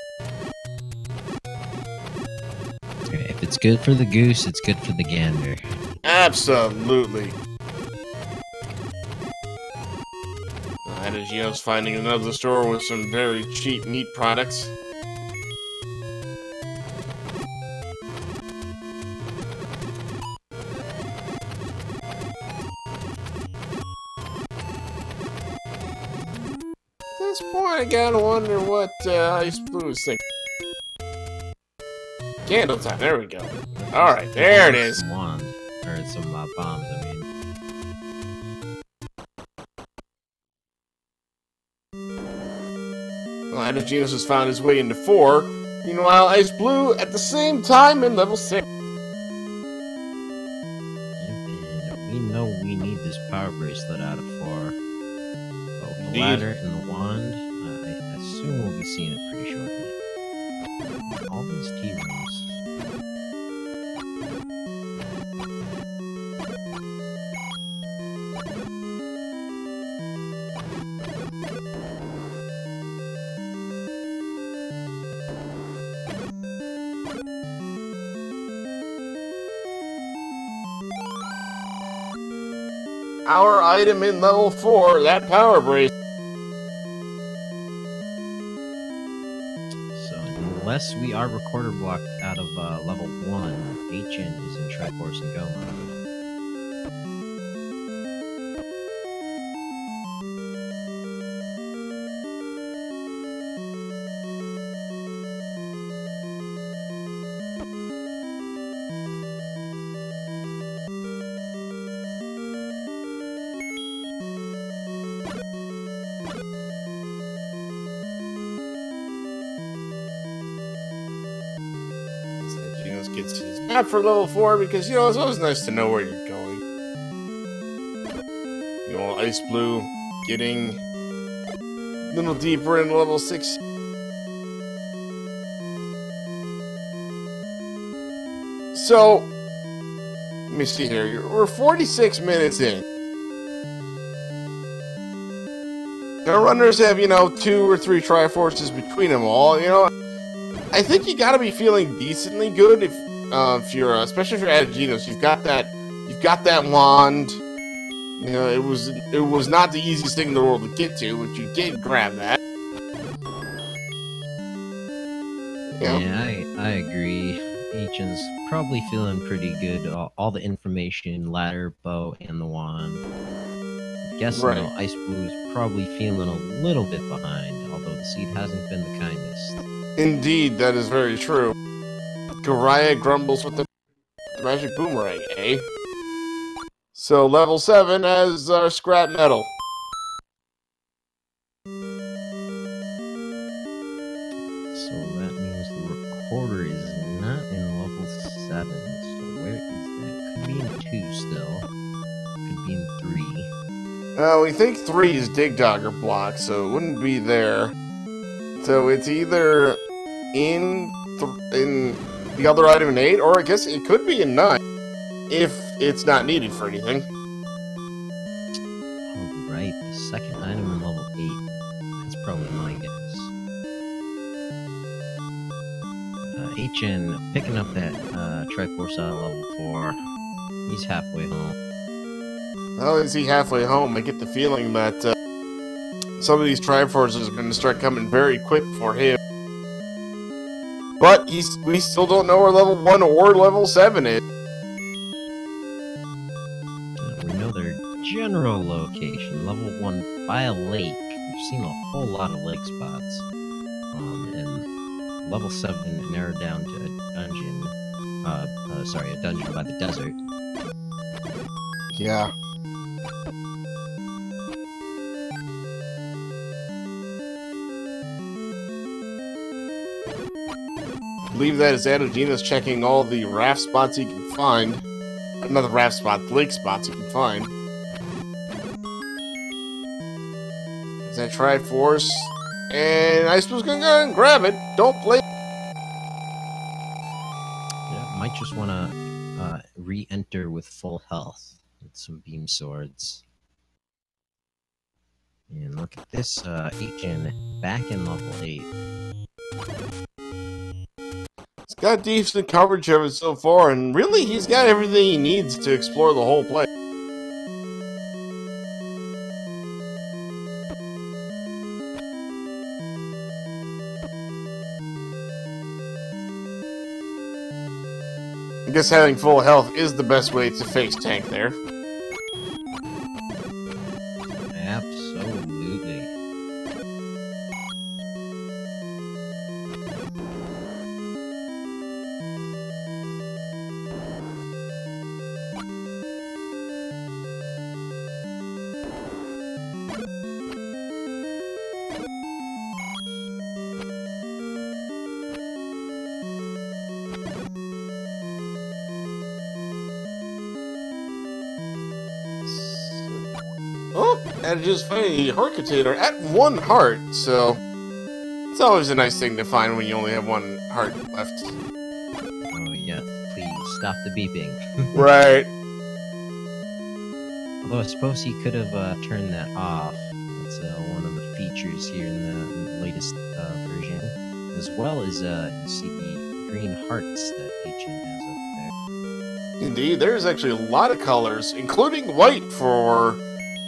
Speaker 2: If it's good for the goose, it's good for the gander.
Speaker 1: Absolutely. Ategenos finding another store with some very cheap meat products. At this point, I gotta wonder what xIceblue is thinking. Candle time, there we go. Alright, there it is.
Speaker 2: Some wand, or some bombs, I mean.
Speaker 1: Well, Ategenos has found his way into 4. Meanwhile, xIceblue at the same time in level 6.
Speaker 2: We know we need this power bracelet out of 4. Both the
Speaker 1: Indeed.
Speaker 2: ladder and the wand, I assume we'll be seeing it pretty shortly. All these tea rooms.
Speaker 1: our item in level 4, that power brace.
Speaker 2: So unless we are recorder blocked out of level 1, HN is in Triforce and Go mode.
Speaker 1: Gets his map for level 4 because, you know, it's always nice to know where you're going. You know, xIceblue getting a little deeper in level 6. So, let me see here. We're 46 minutes in. Our runners have, you know, 2 or 3 Triforces between them all. You know, I think you gotta be feeling decently good if you're, especially if you're Ategenos, you've got that wand. You know, it was not the easiest thing in the world to get to, but you did grab that.
Speaker 2: Yeah, I agree. Agent's probably feeling pretty good. All the information, ladder, bow, and the wand. I guess
Speaker 1: Right.
Speaker 2: now xIceblue is probably feeling a little bit behind, although the seed hasn't been the kindest.
Speaker 1: Indeed, that is very true. Goriah grumbles with the magic boomerang, eh? So level 7 as our scrap metal.
Speaker 2: So that means the recorder is not in level 7. So where is that? Could be in 2 still. Could be in 3.
Speaker 1: We think 3 is Dig Dogger block, so it wouldn't be there. So it's either in the other item in 8, or I guess it could be in 9, if it's not needed for anything.
Speaker 2: Alright, the second item in level 8. That's probably my guess. HN picking up that Triforce out of level 4. He's halfway home.
Speaker 1: Well, is he halfway home? I get the feeling that some of these Triforces are going to start coming very quick for him. But we still don't know where level 1 or level 7 is.
Speaker 2: We know their general location, level 1 by a lake. We've seen a whole lot of lake spots. And level 7 narrowed down to a dungeon. A dungeon by the desert.
Speaker 1: Yeah. I believe that is Ategenos checking all the raft spots he can find. Not the raft spots, lake spots he can find. Is that Triforce? And xIceplue's gonna go and grab it. Don't blame.
Speaker 2: Yeah, might just want to re-enter with full health with some beam swords. And look at this, HN back in level 8.
Speaker 1: He's got decent coverage of it so far, and really he's got everything he needs to explore the whole place. I guess having full health is the best way to face tank there.
Speaker 2: Absolutely.
Speaker 1: Oh, and just funny, heart container at 1 heart, so it's always a nice thing to find when you only have 1 heart left.
Speaker 2: Oh yeah, please stop the beeping.
Speaker 1: Right.
Speaker 2: Although I suppose he could have turned that off. It's one of the features here in the latest version. As well as you see the green hearts that HN has up there.
Speaker 1: Indeed, there's actually a lot of colors, including white for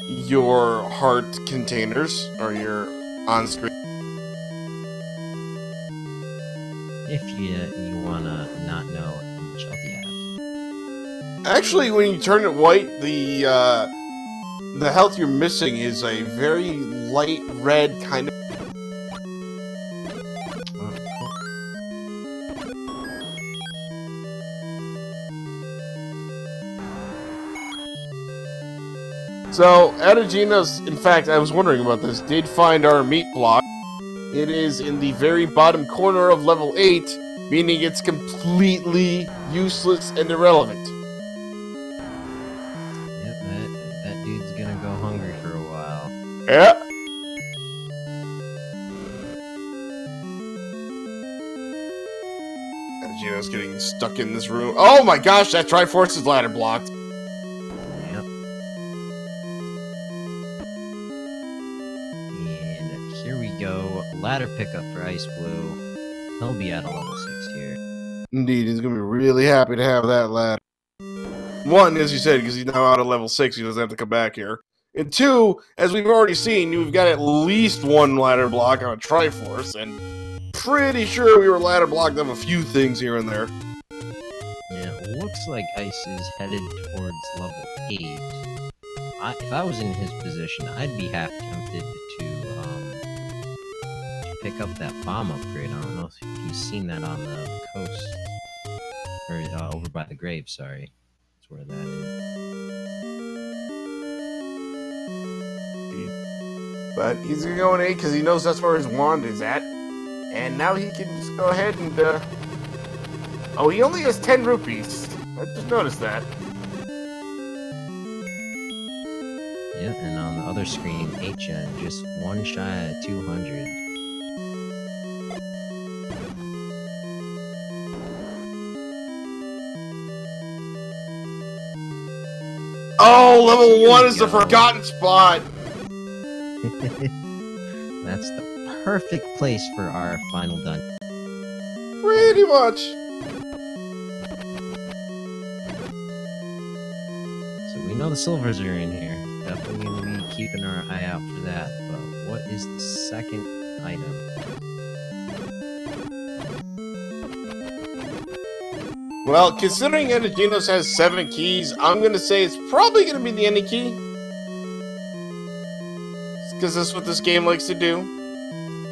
Speaker 1: your heart containers, or your on-screen.
Speaker 2: If you wanna not know how much health you have.
Speaker 1: Actually, when you turn it white, the health you're missing is a very light red kind of.
Speaker 2: Oh,
Speaker 1: So, Ategenos, in fact, I was wondering about this, did find our meat block. It is in the very bottom corner of level 8, meaning it's completely useless and irrelevant.
Speaker 2: Yep, that dude's gonna go hungry for a while.
Speaker 1: Yeah. Ategenos getting stuck in this room. Oh my gosh, that Triforce is ladder blocked.
Speaker 2: Yep. And here we go. Ladder pickup for xIceblue. He'll be at a level 6 here.
Speaker 1: Indeed, he's gonna be really happy to have that ladder. One, as you said, because he's now out of level 6, he doesn't have to come back here. And two, as we've already seen, we've got at least one ladder block on a Triforce, and pretty sure we were ladder blocked on a few things here and there.
Speaker 2: Yeah, it looks like Ice is headed towards level 8. If I was in his position, I'd be half tempted to pick up that bomb upgrade. I don't know if you've seen that on the coast. Or over by the grave, sorry. That's where that is.
Speaker 1: But he's gonna go in 8 because he knows that's where his wand is at. And now he can just go ahead and, oh, he only has 10 rupees. I just noticed that.
Speaker 2: Yeah, and on the other screen, HN, just one shy of 200.
Speaker 1: Oh, level 1 is the forgotten spot!
Speaker 2: That's the perfect place for our final dungeon.
Speaker 1: Pretty much.
Speaker 2: So we know the silvers are in here. Definitely going to be keeping our eye out for that. But what is the second item?
Speaker 1: Well, considering Ategenos has 7 keys, I'm gonna say it's probably gonna be the any key. Because that's what this game likes to do.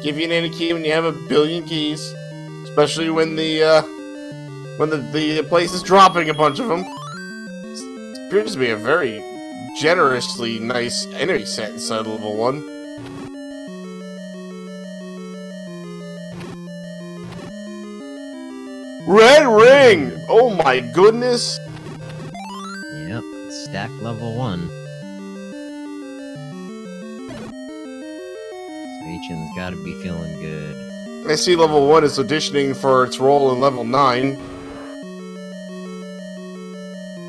Speaker 1: Give you an any key when you have a billion keys. Especially when the place is dropping a bunch of them. It appears to be a very generously nice enemy set inside level 1. Red ring! Oh my goodness!
Speaker 2: Yep, stack level 1. So HN's gotta be feeling good.
Speaker 1: I see level 1 is auditioning for its role in level 9.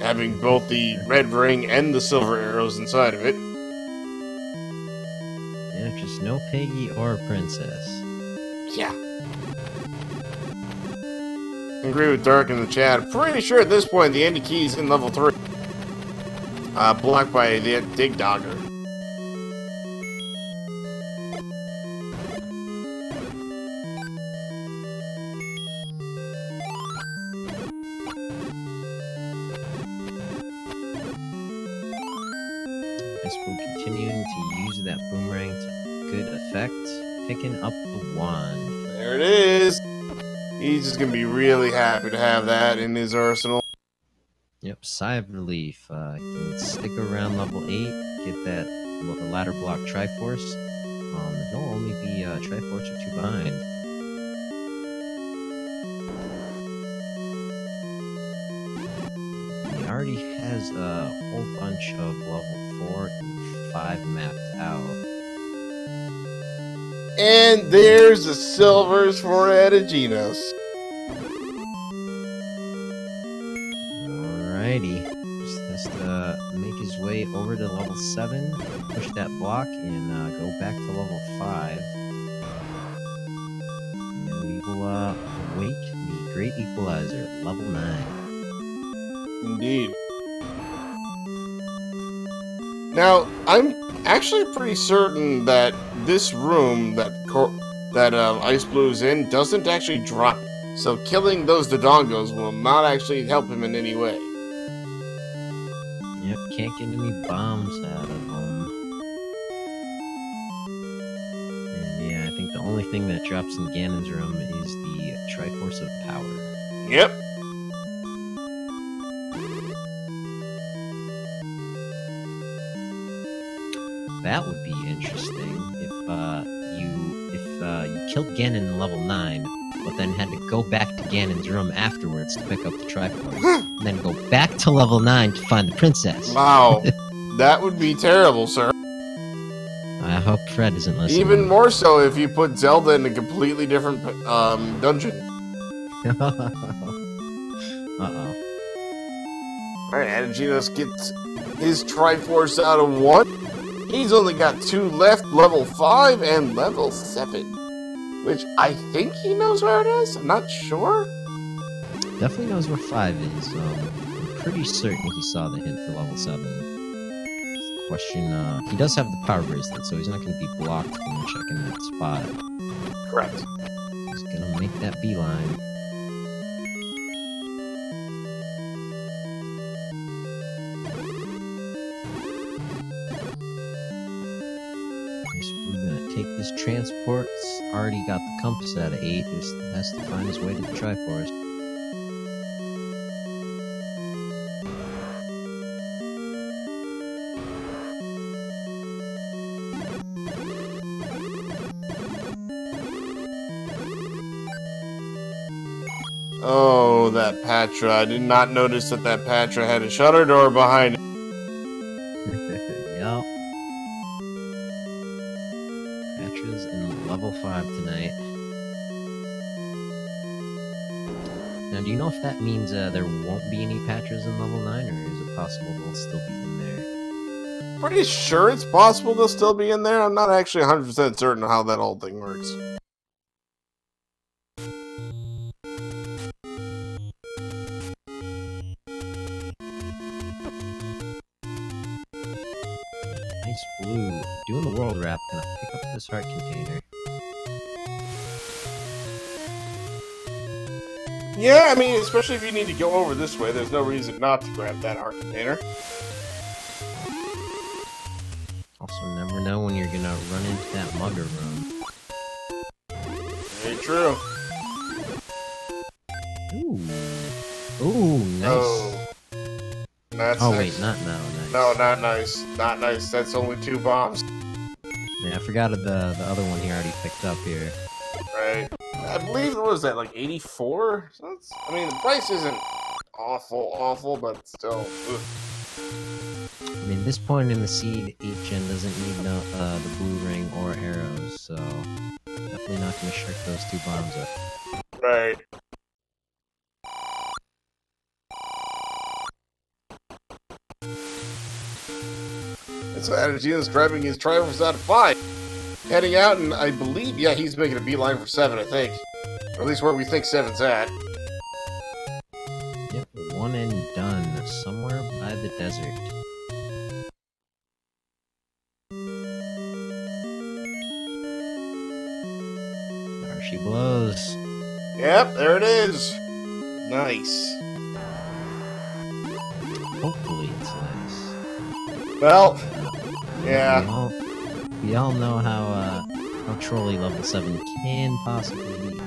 Speaker 1: Having both the red ring and the silver arrows inside of it.
Speaker 2: Yeah, just no Peggy or Princess.
Speaker 1: Yeah. I agree with Dark in the chat. Pretty sure at this point the ending key is in level 3. Blocked by the Dig Dogger.
Speaker 2: xIceblue continuing to use that boomerang to good effect, picking up the wand.
Speaker 1: There it is. He's just gonna be really happy to have that in his arsenal.
Speaker 2: Yep, sigh of relief. Can stick around level 8, get that ladder block Triforce. He'll only be Triforce or 2 behind. He already has a whole bunch of level 4 and 5 mapped out.
Speaker 1: And there's the silvers for Ategenos.
Speaker 2: Alrighty. Just has to make his way over to level 7, push that block, and go back to level 5. And we will await the Great Equalizer, level 9.
Speaker 1: Indeed. Now, I'm actually pretty certain that this room that xIceblue is in doesn't actually drop. So killing those Dodongos will not actually help him in any way.
Speaker 2: Yep, can't get any bombs out of them. And yeah, I think the only thing that drops in Ganon's room is the Triforce of Power.
Speaker 1: Yep.
Speaker 2: That would be interesting if you killed Ganon in level 9, but then had to go back to Ganon's room afterwards to pick up the Triforce, and then go back to level 9 to find the princess.
Speaker 1: Wow. That would be terrible, sir.
Speaker 2: I hope Fred isn't listening.
Speaker 1: Even more so if you put Zelda in a completely different dungeon.
Speaker 2: Uh-oh.
Speaker 1: Alright, Ategenos gets his Triforce out of 1. He's only got 2 left, level 5 and level 7. Which I think he knows where it is. I'm not sure.
Speaker 2: Definitely knows where 5 is. I'm pretty certain he saw the hint for level 7. Question, he does have the power bracelet, so he's not going to be blocked from checking that spot.
Speaker 1: Correct.
Speaker 2: He's going to make that beeline. We're going to take this transport. It's already got the compass at 8. Just has to find his way to the Triforce.
Speaker 1: Oh, that Patra. I did not notice that Patra had a shutter door behind it.
Speaker 2: Yep. Patra's in level 5 tonight. Now, do you know if that means there won't be any Patras in level 9, or is it possible they'll still be in there?
Speaker 1: Pretty sure it's possible they'll still be in there. I'm not actually 100% certain how that whole thing works.
Speaker 2: xIceblue, doing the world wrap, gonna pick up this heart container.
Speaker 1: Yeah, I mean, especially if you need to go over this way, there's no reason not to grab that heart container.
Speaker 2: Also, never know when you're gonna run into that mugger room.
Speaker 1: Very true.
Speaker 2: Ooh. Ooh, nice.
Speaker 1: Oh, that's
Speaker 2: Oh,
Speaker 1: nice.
Speaker 2: wait, not now. Nice.
Speaker 1: No, not nice. Not nice. That's only 2 bombs.
Speaker 2: Yeah, I forgot the other one he already picked up here.
Speaker 1: Right. I believe, what was that, like 84? So that's, I mean, the price isn't awful, but still. Ugh.
Speaker 2: I mean, this point in the seed, 8-gen doesn't need the blue ring or arrows, so definitely not gonna shirk those 2 bombs up.
Speaker 1: Right. And so Ategenos driving his Triforce out of 5. Heading out, and I believe, yeah, he's making a beeline for 7, I think. Or at least where we think 7's at.
Speaker 2: Yep, 1 and done, somewhere by the desert. There she blows.
Speaker 1: Yep, there it is. Nice.
Speaker 2: Hopefully it's nice.
Speaker 1: Well, yeah.
Speaker 2: We all know how trolly level 7 can possibly be.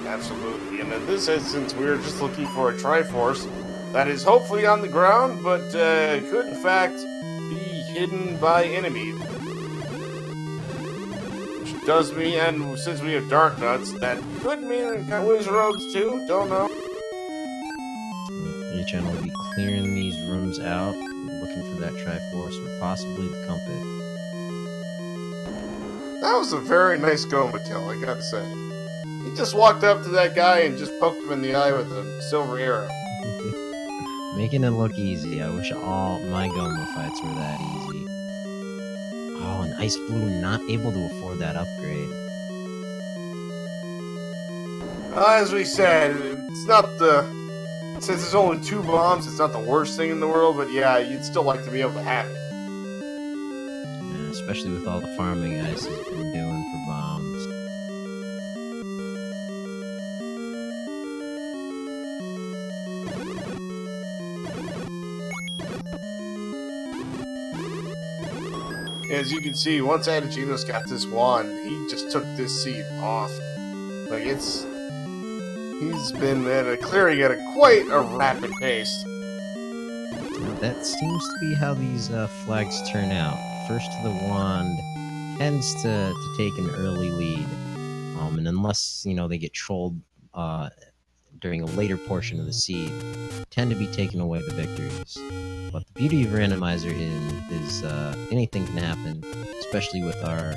Speaker 1: Absolutely. And in this instance, we were just looking for a Triforce that is hopefully on the ground, but could in fact be hidden by enemies. Which does mean, and since we have Dark Nuts, that could mean Wizard Rogues too. Don't know.
Speaker 2: H-Gen will be clearing these rooms out, looking for that Triforce or possibly the compass.
Speaker 1: That was a very nice Goma kill, I gotta say. He just walked up to that guy and just poked him in the eye with a silver arrow.
Speaker 2: Making it look easy. I wish all my Goma fights were that easy. Oh, and xIceblue not able to afford that upgrade.
Speaker 1: As we said, it's not the since it's only 2 bombs, it's not the worst thing in the world, but yeah, you'd still like to be able to have it.
Speaker 2: Yeah, especially with all the farming Ice has been doing for bombs.
Speaker 1: As you can see, once Ategenos got this wand, he just took this seed off. Like, he's been clearing at quite a rapid pace.
Speaker 2: Now, that seems to be how these flags turn out. First to the wand tends to take an early lead. And unless, they get trolled during a later portion of the seed, tend to be taking away the victories. But the beauty of Randomizer is anything can happen, especially with our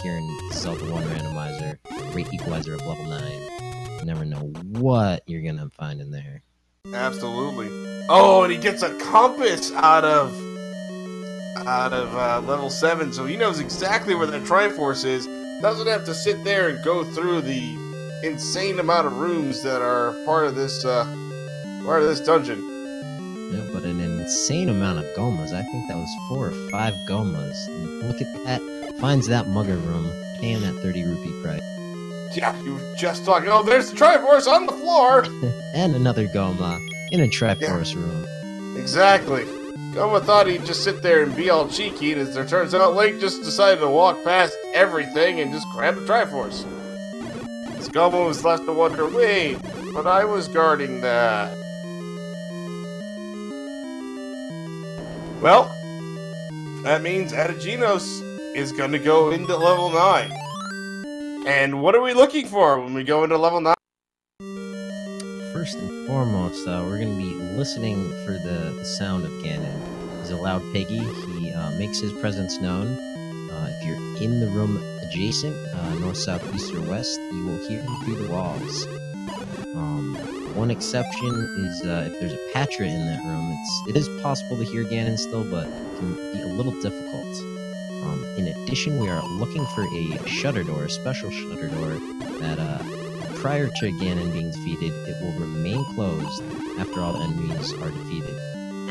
Speaker 2: here in Zelda 1 Randomizer, Great Equalizer of level 9. You never know what you're gonna find in there.
Speaker 1: Absolutely. Oh, and he gets a compass out of level 7, so he knows exactly where the Triforce is. Doesn't have to sit there and go through the insane amount of rooms that are part of this dungeon.
Speaker 2: Yeah, but an insane amount of gomas. I think that was 4 or 5 gomas. And look at that. Finds that mugger room, paying that 30 rupee price.
Speaker 1: Yeah, you were just talking. Oh, there's the Triforce on the floor!
Speaker 2: And another goma in a Triforce room.
Speaker 1: Exactly. Goma thought he'd just sit there and be all cheeky, and as it turns out, Link just decided to walk past everything and just grab the Triforce. Goma was left to wonder, wait, but I was guarding that. Well, that means Ategenos is going to go into level 9. And what are we looking for when we go into level 9?
Speaker 2: First and foremost, we're going to be listening for the sound of Ganon. He's a loud piggy. He makes his presence known. If you're in the room adjacent, north, south, east, or west, you will hear him through the walls. One exception is if there's a Patra in that room, it is possible to hear Ganon still, but it can be a little difficult. In addition, we are looking for a shutter door, a special shutter door, that prior to Ganon being defeated, it will remain closed after all the enemies are defeated.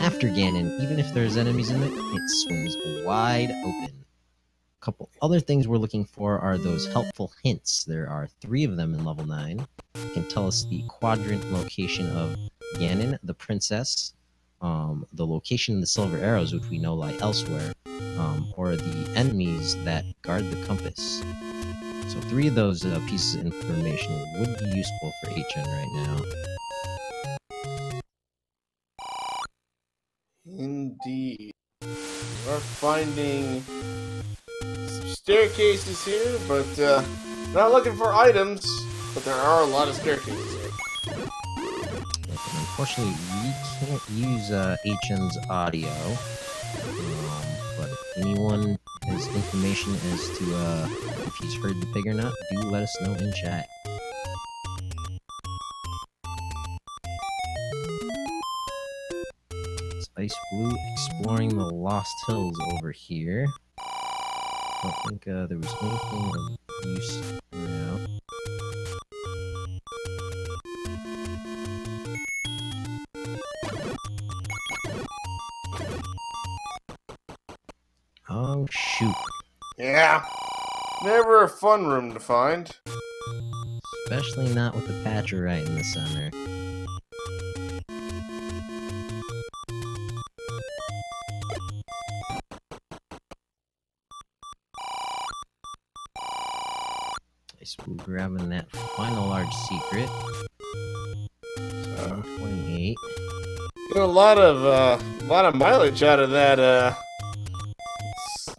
Speaker 2: After Ganon, even if there's enemies in it, it swings wide open. A couple other things we're looking for are those helpful hints. There are 3 of them in level 9. It can tell us the quadrant location of Ganon, the princess, the location of the silver arrows, which we know lie elsewhere, or the enemies that guard the compass. So 3 of those pieces of information would be useful for HN right now.
Speaker 1: Indeed. We're finding some staircases here, but not looking for items, but there are a lot of staircases here.
Speaker 2: Unfortunately, we can't use HN's audio, but if anyone has information as to if he's heard the pig or not, do let us know in chat. xIceblue exploring the Lost Hills over here. I don't think there was anything of use now. Oh, shoot.
Speaker 1: Yeah. Never a fun room to find.
Speaker 2: Especially not with the Patra right in the center. xIceblue grabbing that final large secret. 28.
Speaker 1: Get a lot of mileage out of that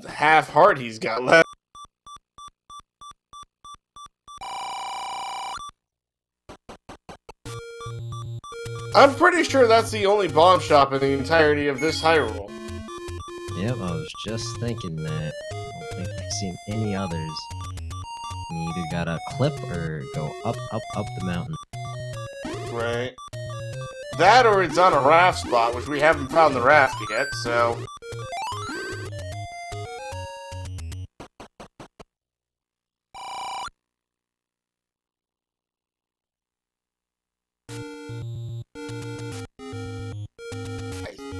Speaker 1: half heart he's got left. I'm pretty sure that's the only bomb shop in the entirety of this Hyrule.
Speaker 2: Yep, I was just thinking that. I don't think I've seen any others. You either gotta clip or go up the mountain.
Speaker 1: Right. That or it's on a raft spot, which we haven't found the raft yet, so...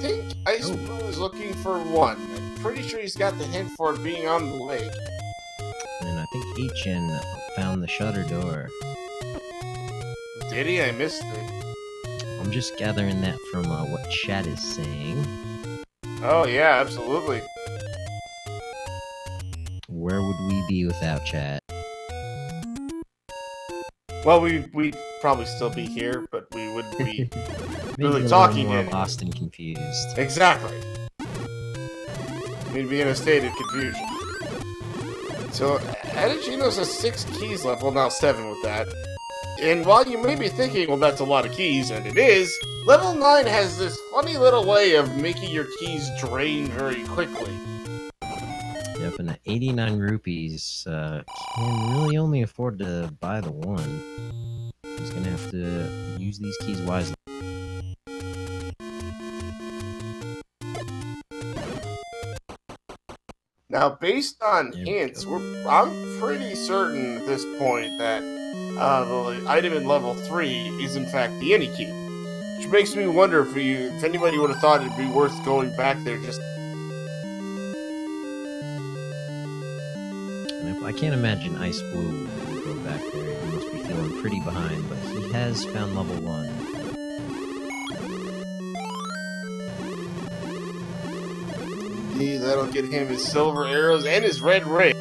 Speaker 1: think xIceblue is looking for one. I'm pretty sure he's got the hint for it being on the lake.
Speaker 2: And I think Achen found the shutter door.
Speaker 1: Did he? I missed it.
Speaker 2: I'm just gathering that from what chat is saying.
Speaker 1: Oh, yeah, absolutely.
Speaker 2: Where would we be without chat?
Speaker 1: Well, we'd probably still be here, but we wouldn't be really
Speaker 2: Maybe
Speaker 1: talking
Speaker 2: more
Speaker 1: in.
Speaker 2: lost and confused.
Speaker 1: Exactly. We'd be in a state of confusion. So, Ategenos has 6 keys left. Well, now 7 with that. And while you may be thinking, well, that's a lot of keys, and it is, level 9 has this funny little way of making your keys drain very quickly.
Speaker 2: Yep, and 89 rupees can really only afford to buy the one. He's gonna have to use these keys wisely.
Speaker 1: Now, based on hints, I'm pretty certain at this point that the item in level 3 is in fact the any key. Which makes me wonder if anybody would have thought it'd be worth going back there just...
Speaker 2: I can't imagine xIceblue will go back there. He must be feeling pretty behind, but he has found level 1.
Speaker 1: That'll get him his silver arrows and his red ring.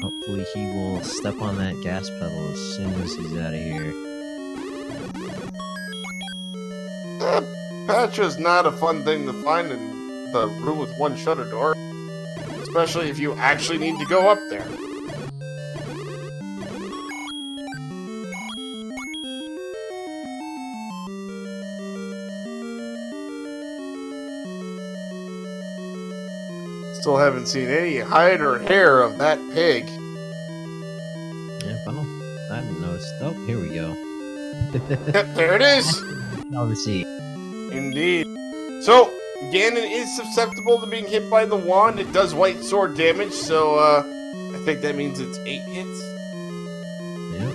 Speaker 2: Hopefully he will step on that gas pedal as soon as he's out of here.
Speaker 1: Patra's not a fun thing to find in the room with one shutter door. Especially if you actually need to go up there. Still haven't seen any hide or hair of that pig.
Speaker 2: Yeah, I haven't noticed. Oh, here we go.
Speaker 1: There it is!
Speaker 2: Now the sea.
Speaker 1: Indeed. So, Ganon is susceptible to being hit by the wand. It does white sword damage, so I think that means it's 8 hits.
Speaker 2: Yep,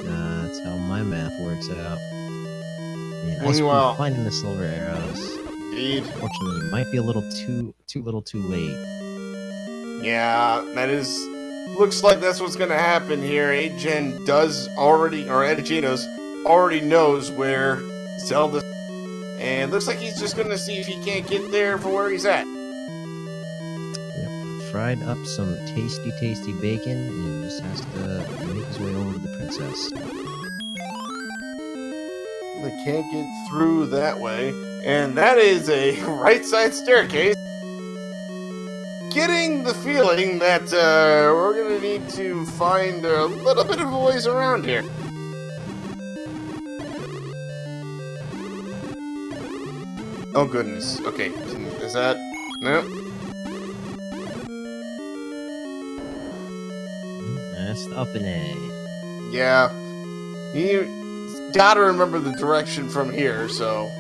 Speaker 2: that's how my math works out. And
Speaker 1: Well,
Speaker 2: finding the silver arrows.
Speaker 1: Indeed.
Speaker 2: Fortunately, might be a little too late.
Speaker 1: Yeah, that is... Looks like that's what's gonna happen here. Agen does already, or Ategenos already knows where Zelda... And looks like he's just gonna see if he can't get there for where he's at.
Speaker 2: Yep, fried up some tasty bacon and just has to make his way over to the princess.
Speaker 1: They can't get through that way. And that is a right side staircase. Getting the feeling that we're gonna need to find a little bit of a ways around here. Oh goodness. Okay, is that... No?
Speaker 2: That's up and A.
Speaker 1: Yeah. You gotta remember the direction from here, so...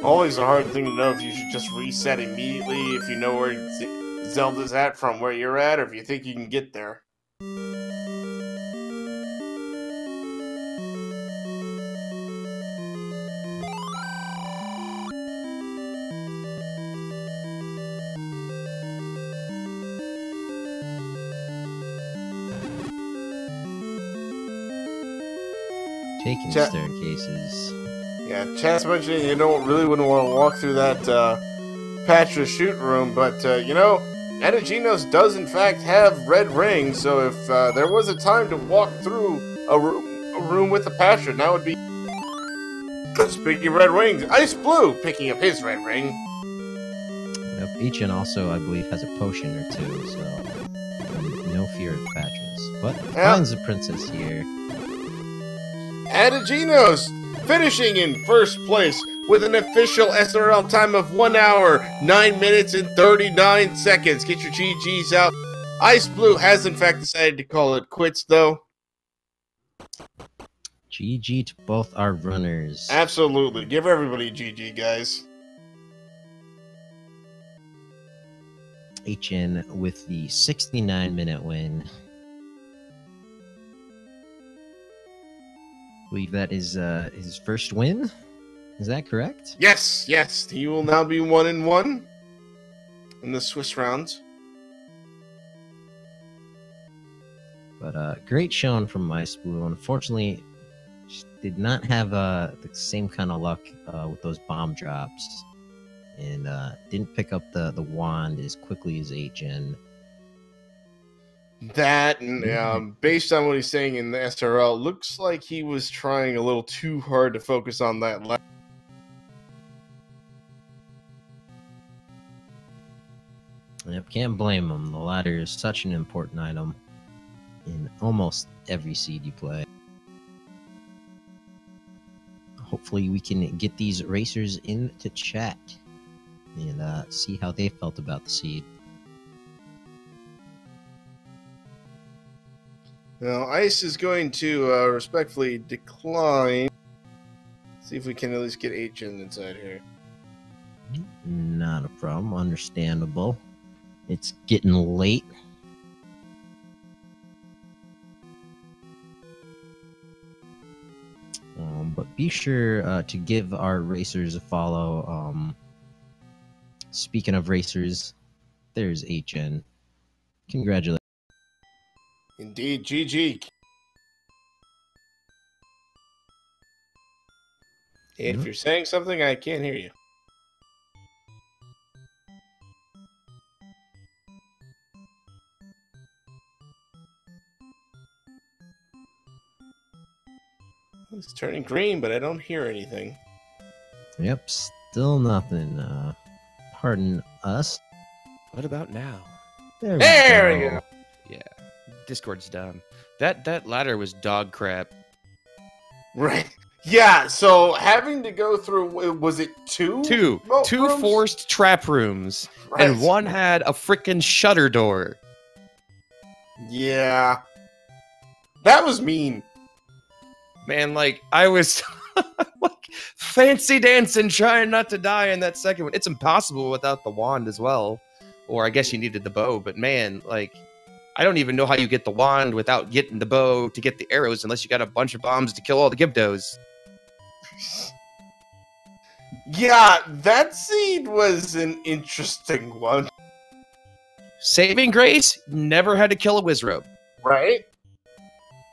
Speaker 1: Always a hard thing to know if you should just reset immediately if you know where Zelda's at from where you're at, or if you think you can get there.
Speaker 2: Taking staircases.
Speaker 1: Yeah, chat's mentioning you wouldn't want to walk through that Patra shoot room, but you know, Ategenos does in fact have red rings, so if there was a time to walk through a room with a Patra, now would be... Speaking of red rings, xIceblue picking up his red ring.
Speaker 2: Yep, Achen also, I believe, has a potion or two, so no fear of Patras. But finds the princess here.
Speaker 1: Ategenos finishing in first place with an official SRL time of 1 hour, 9 minutes, and 39 seconds. Get your GGs out. xIceblue has in fact decided to call it quits, though.
Speaker 2: GG to both our runners.
Speaker 1: Absolutely. Give everybody GG, guys.
Speaker 2: HN with the 69-minute win. I believe that is his first win. Is that correct?
Speaker 1: Yes, yes. He will now be 1-1 in the Swiss rounds.
Speaker 2: But great showing from xIceblue. Unfortunately, she did not have the same kind of luck with those bomb drops, and didn't pick up the wand as quickly as HN.
Speaker 1: That, and based on what he's saying in the SRL, looks like he was trying a little too hard to focus on that left.
Speaker 2: Yep, can't blame him. The ladder is such an important item in almost every seed you play. Hopefully we can get these racers into chat and see how they felt about the seed.
Speaker 1: Now, Ice is going to respectfully decline. See if we can at least get HN inside here.
Speaker 2: Not a problem. Understandable. It's getting late. But be sure to give our racers a follow. Speaking of racers, there's HN. Congratulations.
Speaker 1: Indeed, GG. If you're saying something, I can't hear you. It's turning green, but I don't hear anything.
Speaker 2: Yep, still nothing. Pardon us.
Speaker 3: What about now?
Speaker 1: There we go.
Speaker 3: Yeah, Discord's down. That ladder was dog crap.
Speaker 1: Right. Yeah, so having to go through, was it two?
Speaker 3: Two
Speaker 1: rooms?
Speaker 3: forced trap rooms,
Speaker 1: Right.
Speaker 3: and one had a freaking shutter door.
Speaker 1: Yeah. That was mean.
Speaker 3: Man, like, I was like fancy dancing, trying not to die in that second one. It's impossible without the wand as well. Or I guess you needed the bow, but man, like, I don't even know how you get the wand without getting the bow to get the arrows unless you got a bunch of bombs to kill all the Gibdos.
Speaker 1: Yeah, that seed was an interesting one.
Speaker 3: Saving grace, never had to kill a Wizrobe.
Speaker 1: Right?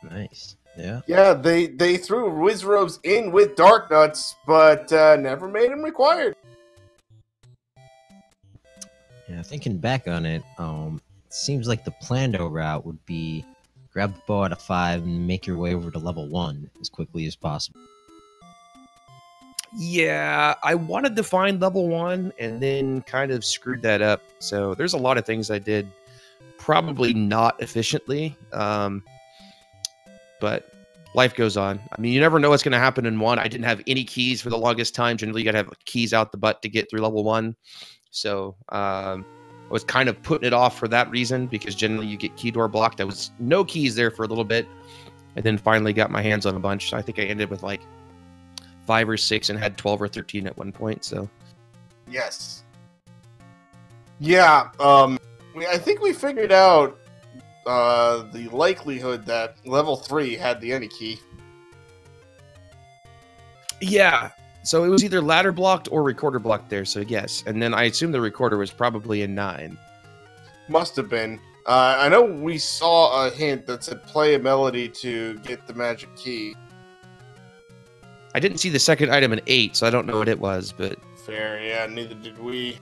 Speaker 2: Nice. Yeah.
Speaker 1: Yeah, they threw Wizrobes in with Dark Nuts, but never made them required.
Speaker 2: Yeah, thinking back on it, seems like the planned route would be grab the bow at a 5 and make your way over to level 1 as quickly as possible.
Speaker 3: Yeah, I wanted to find level 1 and then kind of screwed that up. So there's a lot of things I did probably not efficiently. But life goes on. I mean, you never know what's going to happen in 1. I didn't have any keys for the longest time. Generally, you got to have keys out the butt to get through level 1. So I was kind of putting it off for that reason, because generally you get key door blocked. There was no keys there for a little bit, and then finally got my hands on a bunch. So I think I ended with like 5 or 6 and had 12 or 13 at one point. So
Speaker 1: Yes. Yeah, I think we figured out the likelihood that level 3 had the any key.
Speaker 3: yeah. So it was either ladder blocked or recorder blocked there. So yes. And then I assume the recorder was probably in 9.
Speaker 1: Must have been. I know we saw a hint that said play a melody to get the magic key.
Speaker 3: I didn't see the second item in 8, so I don't know what it was, but
Speaker 1: Fair, yeah, neither did we.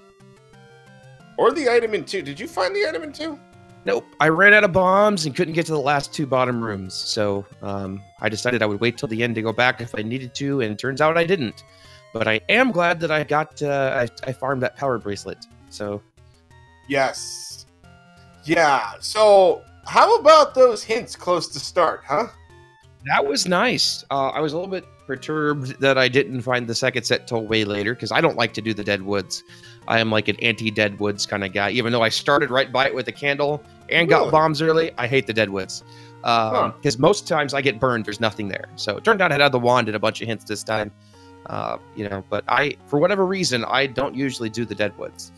Speaker 1: Or the item in 2. Did you find the item in 2?
Speaker 3: nope. I ran out of bombs and couldn't get to the last 2 bottom rooms. So I decided I would wait till the end to go back if I needed to, and it turns out I didn't. But I am glad that I got I farmed that power bracelet. So
Speaker 1: Yes. Yeah, so how about those hints close to start, huh?
Speaker 3: that was nice. I was a little bit perturbed that I didn't find the second set till way later, because I don't like to do the Dead Woods. I am like an anti-Dead Woods kind of guy. Even though I started right by it with a candle and got
Speaker 1: Really?
Speaker 3: bombs early, I hate the Dead Woods. Because most times I get burned, there's nothing there. So it turned out I had the wand and a bunch of hints this time. But for whatever reason, I don't usually do the Dead Woods.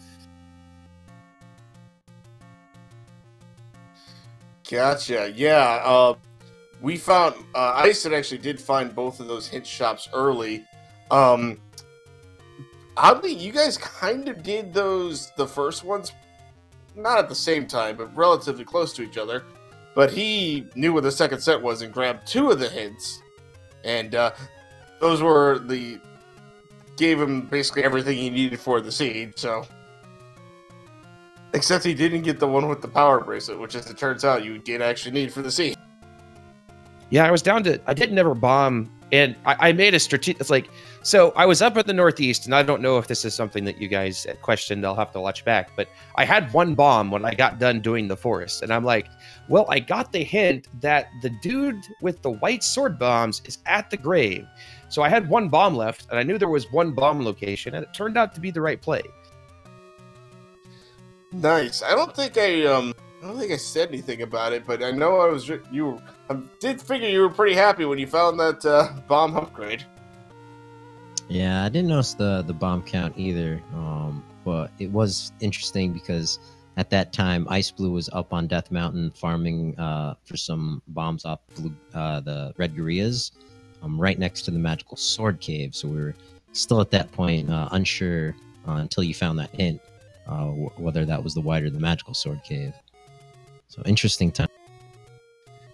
Speaker 1: Gotcha. Yeah. We found Ice actually did find both of those hint shops early. Oddly, you guys kind of did the first ones, not at the same time, but relatively close to each other. But he knew what the second set was and grabbed two of the hints, and those were gave him basically everything he needed for the seed. So, except he didn't get the one with the power bracelet, which, as it turns out, you did actually need for the seed.
Speaker 3: Yeah, I didn't ever bomb, and I made a strategic. It's like, so I was up at the Northeast, and I don't know if this is something that you guys questioned. I'll have to watch back, but I had one bomb when I got done doing the forest, and I'm like, well, I got the hint that the dude with the white sword bombs is at the grave. So I had one bomb left, and I knew there was one bomb location, and it turned out to be the right play.
Speaker 1: Nice. I don't think I said anything about it, but I know I did figure you were pretty happy when you found that bomb upgrade.
Speaker 2: Yeah, I didn't notice the bomb count either, but it was interesting because at that time, xIceblue was up on Death Mountain farming for some bombs off the Red Gorillas, right next to the Magical Sword Cave. So we were still at that point unsure until you found that hint, whether that was the White or the Magical Sword Cave. So interesting time.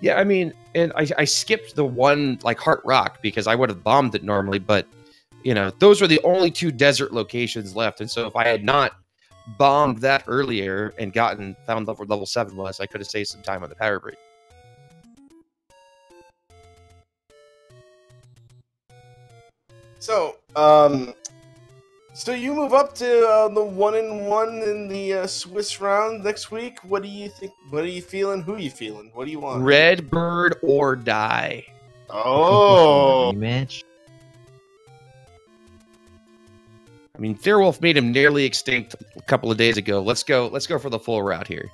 Speaker 3: Yeah, I mean, and I skipped the one like Heart Rock because I would have bombed it normally, but you know, those were the only two desert locations left, and so if I had not bombed that earlier and found where level 7 was, I could have saved some time on the power break.
Speaker 1: So, so you move up to the 1-1 in the Swiss round next week. What do you think? What are you feeling? Who are you feeling? What do you want?
Speaker 3: Red Bird or die.
Speaker 1: Oh,
Speaker 2: Rematch.
Speaker 3: I mean, Fearwolf made him nearly extinct a couple of days ago. Let's go for the full route here.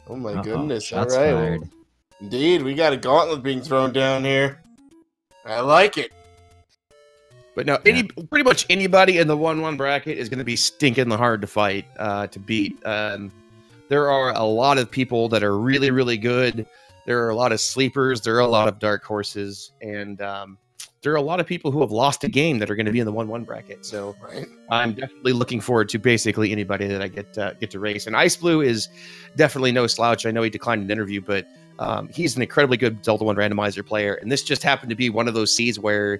Speaker 1: oh my goodness!
Speaker 2: Shots
Speaker 1: All right,
Speaker 2: fired.
Speaker 1: well, indeed, we got a gauntlet being thrown down here. I like it.
Speaker 3: But no, pretty much anybody in the 1-1 bracket is going to be stinking hard to fight, to beat. There are a lot of people that are really, really good. There are a lot of sleepers. There are a lot of dark horses, and there are a lot of people who have lost a game that are going to be in the 1-1 bracket. So
Speaker 1: Right.
Speaker 3: I'm definitely looking forward to basically anybody that I get to race. And xIceblue is definitely no slouch. I know he declined an interview, but he's an incredibly good Zelda 1 randomizer player. And this just happened to be one of those seeds where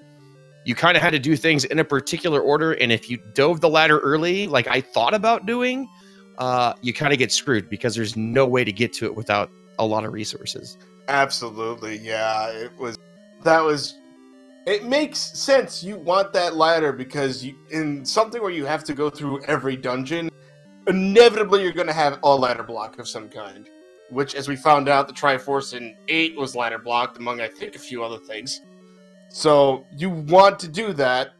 Speaker 3: you kind of had to do things in a particular order. And if you dove the ladder early, like I thought about doing, you kind of get screwed because there's no way to get to it without a lot of resources.
Speaker 1: Absolutely, yeah. It makes sense. You want that ladder because in something where you have to go through every dungeon, inevitably you're going to have a ladder block of some kind. Which, as we found out, the Triforce in 8 was ladder blocked, among, I think, a few other things. So, you want to do that,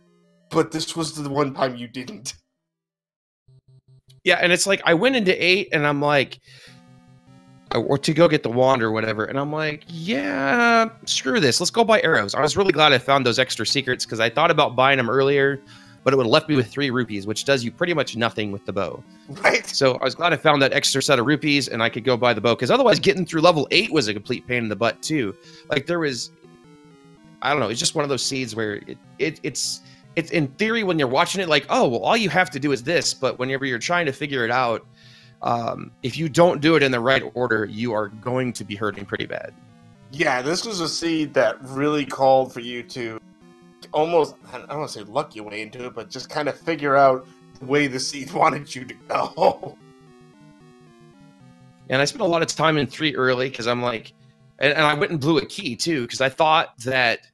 Speaker 1: but this was the one time you didn't.
Speaker 3: Yeah, and it's like, I went into 8, and I'm like, or to go get the wand or whatever, and I'm like, yeah, screw this. Let's go buy arrows. I was really glad I found those extra secrets, because I thought about buying them earlier, but it would have left me with 3 rupees, which does you pretty much nothing with the bow.
Speaker 1: Right.
Speaker 3: So I was glad I found that extra set of rupees, and I could go buy the bow, because otherwise getting through level 8 was a complete pain in the butt, too. Like, there was... I don't know. It's just one of those seeds where it's in theory when you're watching it like, oh, well, all you have to do is this. But whenever you're trying to figure it out, if you don't do it in the right order, you are going to be hurting pretty bad.
Speaker 1: Yeah, this was a seed that really called for you to almost, I don't want to say luck your way into it, but just kind of figure out the way the seed wanted you to go.
Speaker 3: And I spent a lot of time in 3 early because I'm like, and I went and blew a key too, because I thought that,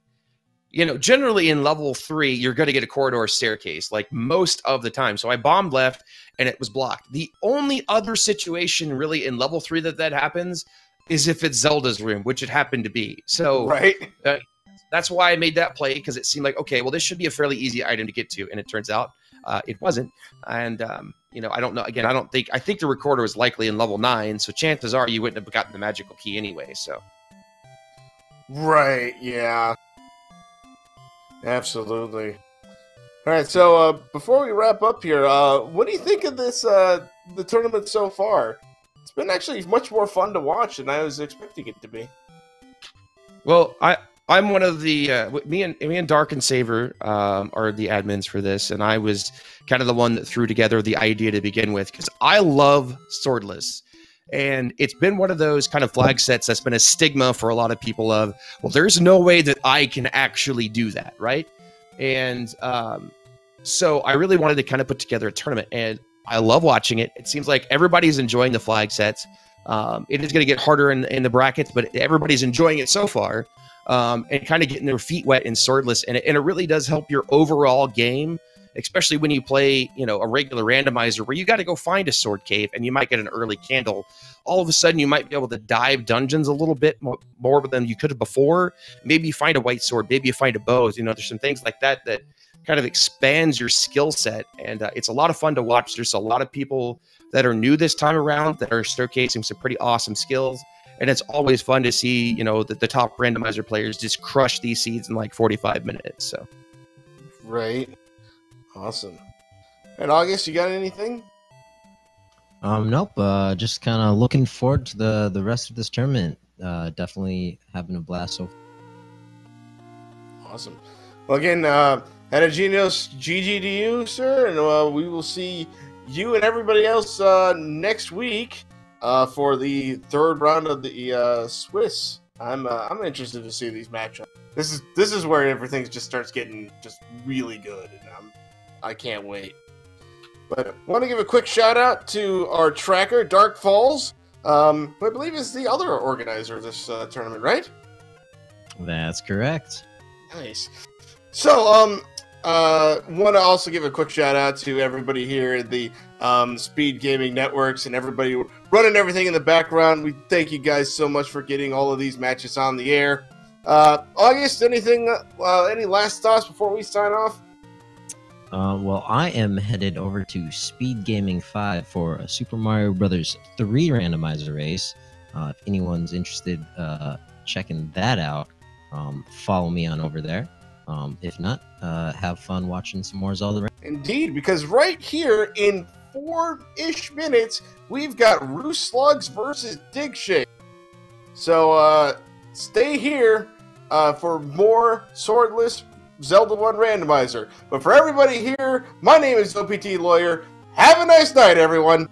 Speaker 3: you know, generally in level 3, you're going to get a corridor staircase, like most of the time. So I bombed left, and it was blocked. The only other situation really in level 3 that happens is if it's Zelda's room, which it happened to be. So
Speaker 1: Right.
Speaker 3: That's why I made that play, because it seemed like, okay, well, this should be a fairly easy item to get to, and it turns out it wasn't. And, you know, I don't know. Again, I think the recorder was likely in level 9, so chances are you wouldn't have gotten the magical key anyway, so.
Speaker 1: Right, yeah. Absolutely. Alright, so before we wrap up here, what do you think of this, the tournament so far? it's been actually much more fun to watch than I was expecting it to be.
Speaker 3: Well, I'm one of the me and Dark and Saver are the admins for this, and I was kind of the one that threw together the idea to begin with because I love swordless, and it's been one of those kind of flag sets that's been a stigma for a lot of people of, well, there's no way that I can actually do that, right? And so I really wanted to kind of put together a tournament, and I love watching it. It seems like everybody's enjoying the flag sets. It is going to get harder in the brackets, but everybody's enjoying it so far. And kind of getting their feet wet in swordless, and it really does help your overall game, especially when you play, you know, a regular randomizer where you got to go find a sword cave and you might get an early candle. All of a sudden, you might be able to dive dungeons a little bit more than you could have before. Maybe you find a white sword, maybe you find a bow. You know, there's some things like that that kind of expands your skill set, and it's a lot of fun to watch. There's a lot of people that are new this time around that are showcasing some pretty awesome skills. And it's always fun to see, you know, the top randomizer players just crush these seeds in like 45 minutes. So,
Speaker 1: right, awesome. And August, you got anything?
Speaker 2: Nope. Just kind of looking forward to the rest of this tournament. Definitely having a blast so far.
Speaker 1: Awesome. Well, again, Ategenos, GG to you, sir, and we will see you and everybody else next week. For the third round of the Swiss. I'm interested to see these matchups. This is where everything just starts getting just really good, and I can't wait. But I want to give a quick shout out to our tracker, Dark Falls, who I believe is the other organizer of this tournament, right?
Speaker 2: That's correct.
Speaker 1: Nice. So, want to also give a quick shout out to everybody here at the Speed Gaming Networks and everybody running everything in the background. We thank you guys so much for getting all of these matches on the air. August, anything? Any last thoughts before we sign off?
Speaker 2: Well, I am headed over to Speed Gaming 5 for a Super Mario Brothers 3 randomizer race. If anyone's interested, checking that out, follow me on over there. If not, have fun watching some more Zelda.
Speaker 1: Indeed, because right here in 4-ish minutes, we've got Roost Slugs versus Dig Shape. So stay here for more swordless Zelda 1 randomizer. But for everybody here, my name is OPT Lawyer. Have a nice night, everyone.